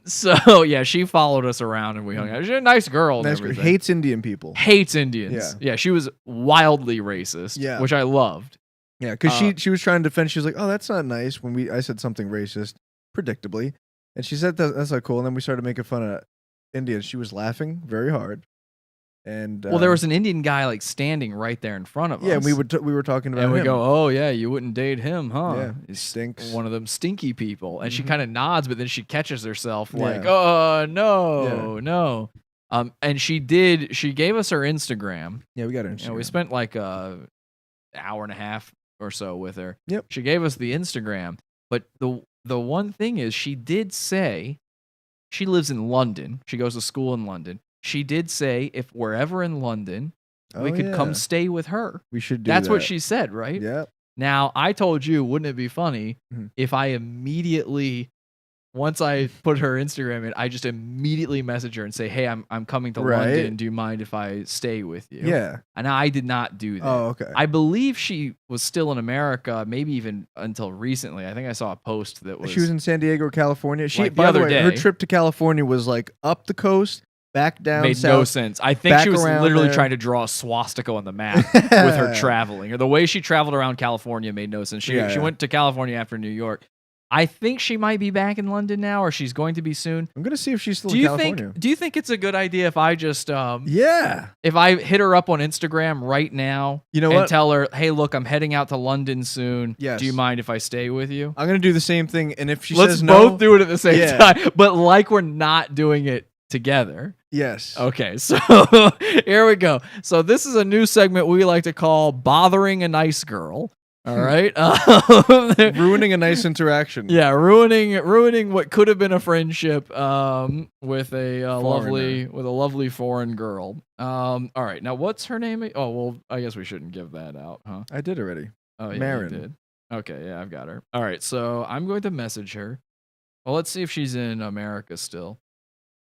So yeah, she followed us around and we hung out. She's a nice girl. And Nice girl. everything. Hates Indian people. Hates Indians. Yeah. Yeah, she was wildly racist. Yeah. Which I loved. Yeah, because she was trying to defend. She was like, "Oh, that's not nice." When I said something racist, predictably, and she said that's not cool. And then we started making fun of Indians. She was laughing very hard. And Well, there was an Indian guy like standing right there in front of us. yeah, and we were talking about and we him. go, "Oh yeah, you wouldn't date him, huh? Yeah, He's stinks. one of them stinky people." And she Mhm. kind of nods, but then she catches herself like, Yeah. "Oh no." And she gave us her Instagram. Yeah, we got her. And we spent like a hour and a half or so with her. Yep. She gave us the Instagram, but the one thing is she did say she lives in London. She goes to school in London. She did say if we're ever in London, we could come stay with her. We should do That's what that. she said, right? Yeah. Now, I told you, wouldn't it be funny Mhm. if I immediately, once I put her Instagram in, I just immediately message her and say, "Hey, I'm coming to Right. London. Do you mind if I stay with you?" Yeah. And I did not do that. Oh, okay. I believe she was still in America, maybe even until recently. I think I saw a post that was She was in San Diego, California. She, Like the by the other way, her day. trip to California was like up the coast, back down made south. no sense. I think back she was around literally there. trying to draw a swastika on the map with her traveling. Or the way she traveled around California made no sense. She Yeah. went to California after New York. I think she might be back in London now, or she's going to be soon. I'm gonna see if she's still Do in you California. think? Do you think it's a good idea if I just Yeah. if I hit her up on Instagram right now, You know and what? tell her, "Hey, look, I'm heading out to London soon. Yes. Do you mind if I stay with you?" I'm gonna do the same thing, and if she Let's says no, both do it at the same Yeah. time, but like we're not doing it together. yes. Okay, so here we go. So this is a new segment we like to call "Bothering a Nice Girl." All right, Ruining a nice interaction. yeah, ruining what could have been a friendship with a lovely foreign girl. All right, now what's her name? Oh well, I guess we shouldn't give that out, huh? I did already. Oh yeah, Marin. you did. Okay, yeah, I've got her. All right, so I'm going to message her. Well, let's see if she's in America still.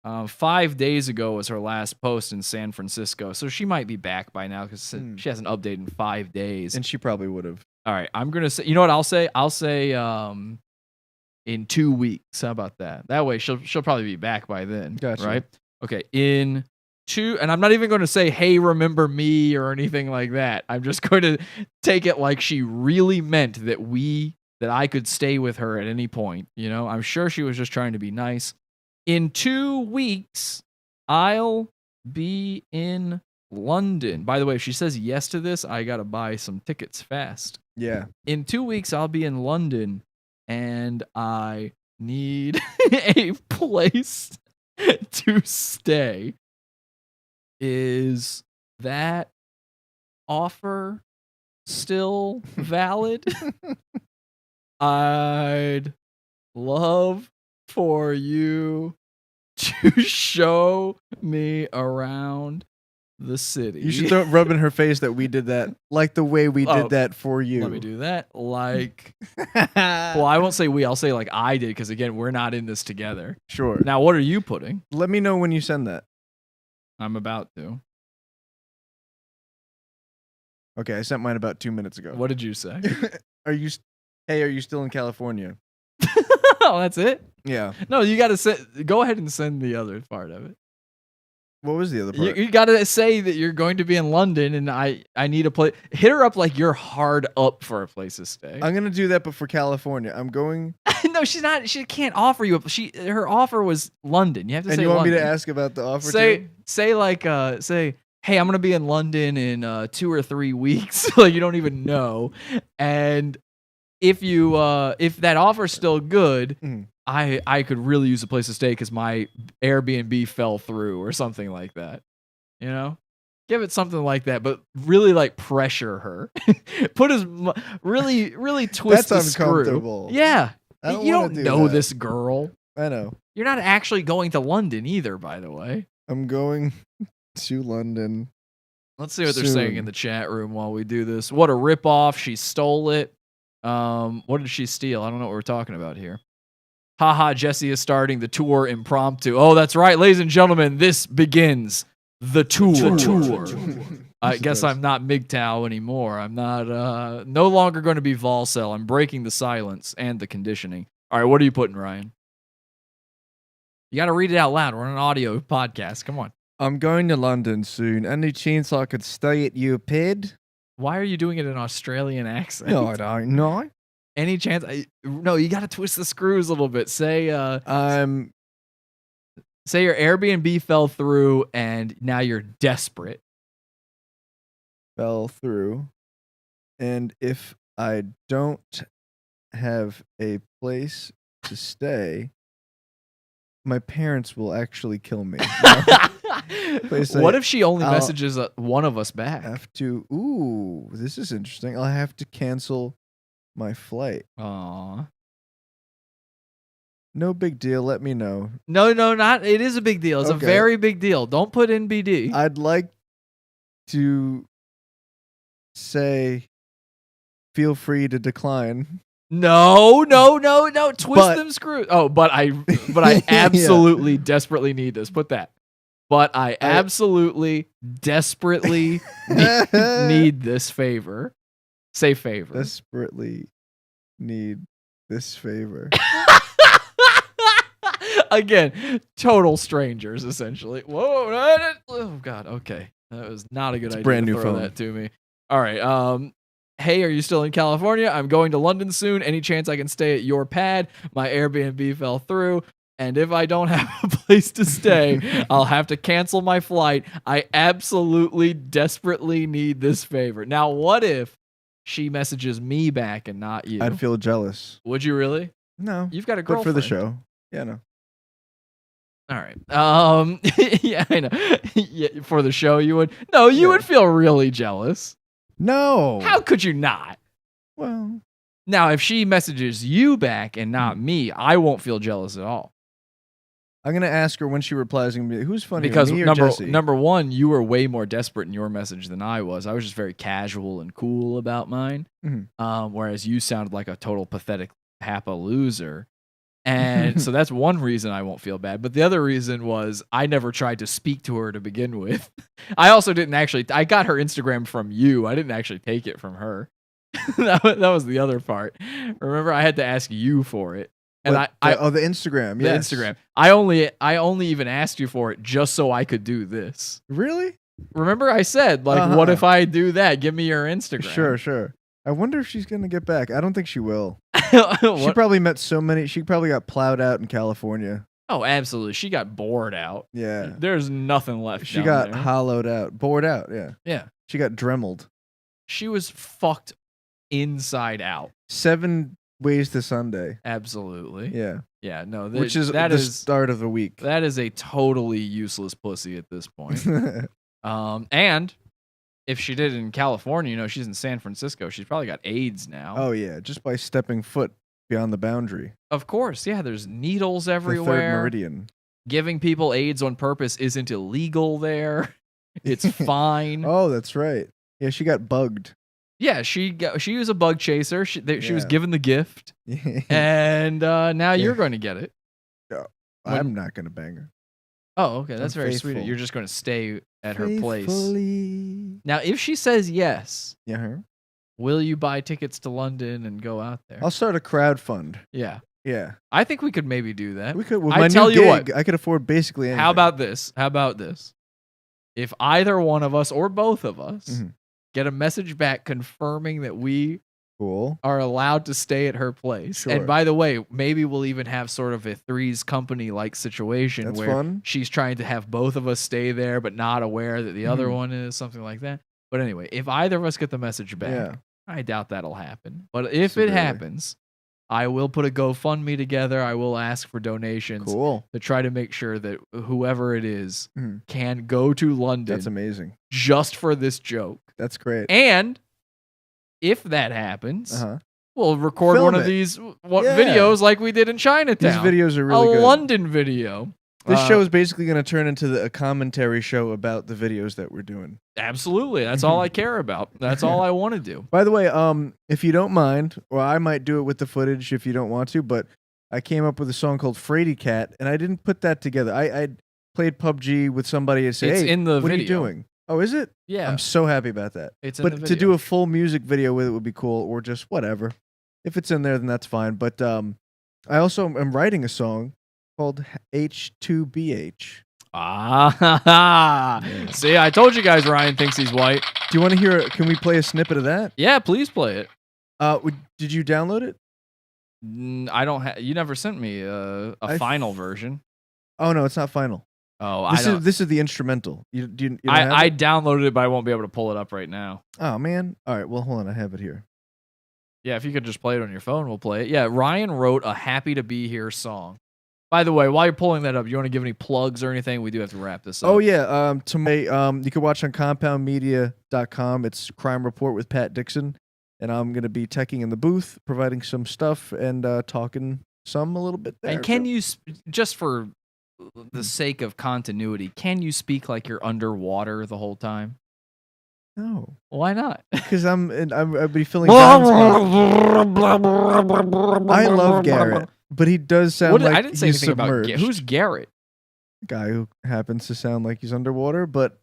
5 days ago was her last post in San Francisco, so she might be back by now because she hasn't updated in 5 days. And she probably would have. All right, I'm gonna say. You know what I'll say? I'll say in 2 weeks. How about that? That way she'll probably be back by then. Gotcha. Right? Okay. In 2, and I'm not even going to say, "Hey, remember me" or anything like that. I'm just going to take it like she really meant that I could stay with her at any point. You know, I'm sure she was just trying to be nice. In 2 weeks, I'll be in London. By the way, if she says yes to this, I got to buy some tickets fast. Yeah. In 2 weeks, I'll be in London, and I need a place to stay. Is that offer still valid? I'd love for you to show me around the city. You should rub in her face that we did that, like the way we did that for you. Let me do that. Like, well, I won't say we. I'll say like I did, because again, we're not in this together. Sure. Now, what are you putting? Let me know when you send that. I'm about to. Okay, I sent mine about 2 minutes ago. What did you say? Are you still in California? Oh, that's it? Yeah. No, you got to go ahead and send the other part of it. What was the other part? You got to say that you're going to be in London, and I need a place. Hit her up like you're hard up for a place to stay. I'm gonna do that, but for California, I'm going. No, she's not. She can't offer you. Her offer was London. You have to say. And you want London. me to ask about the offer? Say too? say, hey, I'm gonna be in London in 2 or 3 weeks. Like you don't even know, and if that offer's still good. I could really use a place to stay because my Airbnb fell through or something like that. You know? Give it something like that, but really like pressure her. Put really twist the That's screw. uncomfortable. Yeah. I You don't do know that. this girl. I know. You're not actually going to London either, by the way. I'm going to London. Let's see what they're saying in the chat room while we do this. What a ripoff. She stole it. What did she steal? I don't know what we're talking about here. Haha, Jesse is starting the tour impromptu. Oh, that's right, ladies and gentlemen, this begins the tour. I guess I'm not MGTOW anymore. I'm not, no longer going to be Volcel. I'm breaking the silence and the conditioning. All right, what are you putting, Ryan? You got to read it out loud. We're on an audio podcast. Come on. I'm going to London soon. Any chance I could stay at your ped? Why are you doing it in an Australian accent? No, I don't know. Any chance? No, you got to twist the screws a little bit. Say, say your Airbnb fell through and now you're desperate. Fell through. And if I don't have a place to stay, my parents will actually kill me. What if she only messages one of us back? Ooh, this is interesting. I'll have to cancel my flight. Aww. No big deal. Let me know. No, not. It is a big deal. It's a very big deal. Don't put in BD. I'd like to say, feel free to decline. No. Twist them screws. Oh, but I absolutely desperately need this. Put that. But I absolutely desperately need this favor. Say favor. Desperately need this favor. Again, total strangers, essentially. Whoa. Oh, God. Okay. That was not a good idea brand to new throw phone. that to me. All right. Hey, are you still in California? I'm going to London soon. Any chance I can stay at your pad? My Airbnb fell through. And if I don't have a place to stay, I'll have to cancel my flight. I absolutely, desperately need this favor. Now, what if she messages me back and not you? I'd feel jealous. Would you really? No. You've got a But girlfriend. for the show. Yeah, no. All right. Yeah, I know. Yeah, for the show, you would. No, you would feel really jealous. No. How could you not? Well. Now, if she messages you back and not me, I won't feel jealous at all. I'm gonna ask her when she replies. Gonna be who's funnier, Because me or Jesse? number one, you were way more desperate in your message than I was. I was just very casual and cool about mine. Mhm. Whereas you sounded like a total pathetic HAPA loser. And so that's one reason I won't feel bad. But the other reason was I never tried to speak to her to begin with. I also didn't actually, I got her Instagram from you. I didn't actually take it from her. that was the other part. Remember, I had to ask you for it. And the Instagram. The Yes. Instagram. I only even asked you for it just so I could do this. Really? Remember I said, like, what if I do that? Give me your Instagram. Sure. I wonder if she's going to get back. I don't think she will. She probably met so many. She probably got plowed out in California. Oh, absolutely. She got bored out. Yeah. There's nothing left. She down got there. hollowed out. Bored out, yeah. Yeah. She got dremeled. She was fucked inside out. 7 ways to Sunday. Absolutely. Yeah. Yeah, no. Which is the start of the week. That is a totally useless pussy at this point. And if she did it in California, she's in San Francisco. She's probably got AIDS now. Oh, yeah. Just by stepping foot beyond the boundary. Of course. Yeah, there's needles everywhere. The third meridian. Giving people AIDS on purpose isn't illegal there. It's fine. Oh, that's right. Yeah, she got bugged. Yeah, she was a bug chaser. She was given the gift. And now you're going to get it. No, I'm not going to bang her. Oh, okay. That's very faithful. sweet. You're just going to stay at her place. Faithfully. Now, if she says yes, Yeah. will you buy tickets to London and go out there? I'll start a crowd fund. Yeah. Yeah. I think we could maybe do that. We could. With I my tell new you gig, what. I could afford basically anything. How about this? If either one of us or both of us get a message back confirming that we are allowed to stay at her place. Sure. And by the way, maybe we'll even have sort of a Three's Company like situation That's where fun. she's trying to have both of us stay there but not aware that the other one is, something like that. But anyway, if either of us get the message back, I doubt that'll happen. But if it happens, I will put a GoFundMe together. I will ask for donations to try to make sure that whoever it is can go to London. That's amazing. Just for this joke. That's great. And if that happens, we'll record Film one of it. these videos like we did in Chinatown. These videos are really good. A London video. This show is basically going to turn into a commentary show about the videos that we're doing. Absolutely. That's all I care about. That's all I want to do. By the way, if you don't mind, or I might do it with the footage if you don't want to, but I came up with a song called Fraidy Cat, and I didn't put that together. I played PUBG with somebody and say, It's hey, in the what video. are you doing? Oh, is it? Yeah. I'm so happy about that. It's in the But video. to do a full music video with it would be cool, or just whatever. If it's in there, then that's fine. But I also am writing a song called H2BH. See, I told you guys Ryan thinks he's white. Do you want to hear? Can we play a snippet of that? Yeah, please play it. Did you download it? I don't have. You never sent me a final version. Oh no, it's not final. Oh, this is the instrumental. You don't have I it? downloaded it, but I won't be able to pull it up right now. Oh man. All right. Well, hold on. I have it here. Yeah, if you could just play it on your phone, we'll play it. Yeah, Ryan wrote a "Happy to Be Here" song. By the way, while you're pulling that up, you want to give any plugs or anything? We do have to wrap this up. Oh yeah. You can watch on compoundmedia.com. It's Crime Report with Pat Dixon, and I'm gonna be teching in the booth, providing some stuff and talking a little bit there. And can you just for the sake of continuity, can you speak like you're underwater the whole time? No. Why not? Because I'd be feeling Don's I love Garrett, but he does sound like I didn't say he's anything submerged. about who's Garrett? Guy who happens to sound like he's underwater, but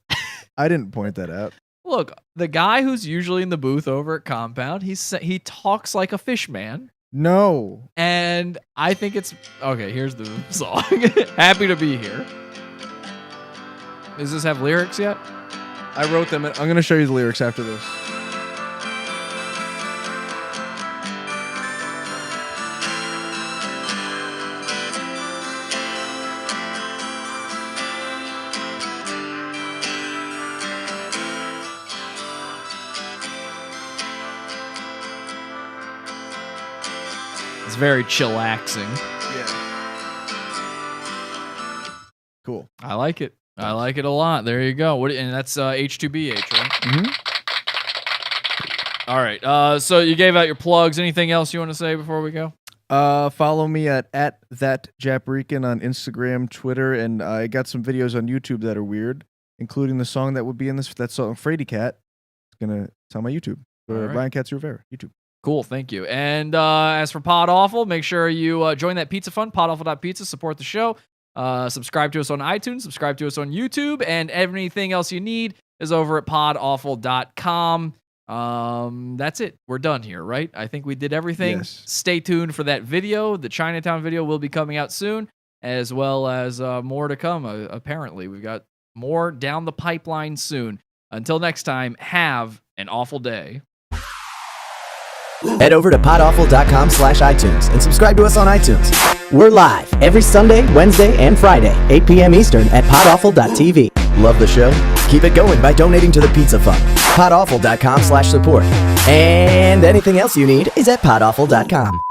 I didn't point that out. Look, the guy who's usually in the booth over at Compound, he talks like a fish man. No. And I think it's okay. Here's the song. Happy to be here. Does this have lyrics yet? I wrote them. I'm going to show you the lyrics after this. It's very chillaxing. Yeah. Cool. I like it. I like it a lot. There you go. And that's H2BH, right? Mm-hmm. All right. So you gave out your plugs. Anything else you want to say before we go? Follow me at thatjaprican on Instagram, Twitter, and I got some videos on YouTube that are weird, including the song that would be in that song, Fraidy Cat. It's on my YouTube. All right. Ryan KATSU RIVERA, YouTube. Cool, thank you. And as for Pod Awful, make sure you join that pizza fund, podawful.pizza, support the show. Subscribe to us on iTunes, subscribe to us on YouTube, and anything else you need is over at podawful.com. That's it. We're done here, right? I think we did everything. Yes. Stay tuned for that video. The Chinatown video will be coming out soon, as well as more to come, apparently. We've got more down the pipeline soon. Until next time, have an awful day. Head over to podawful.com/iTunes and subscribe to us on iTunes. We're live every Sunday, Wednesday, and Friday, 8 p.m. Eastern at podawful.tv. Love the show? Keep it going by donating to the Pizza Fund. podawful.com/support. And anything else you need is at podawful.com.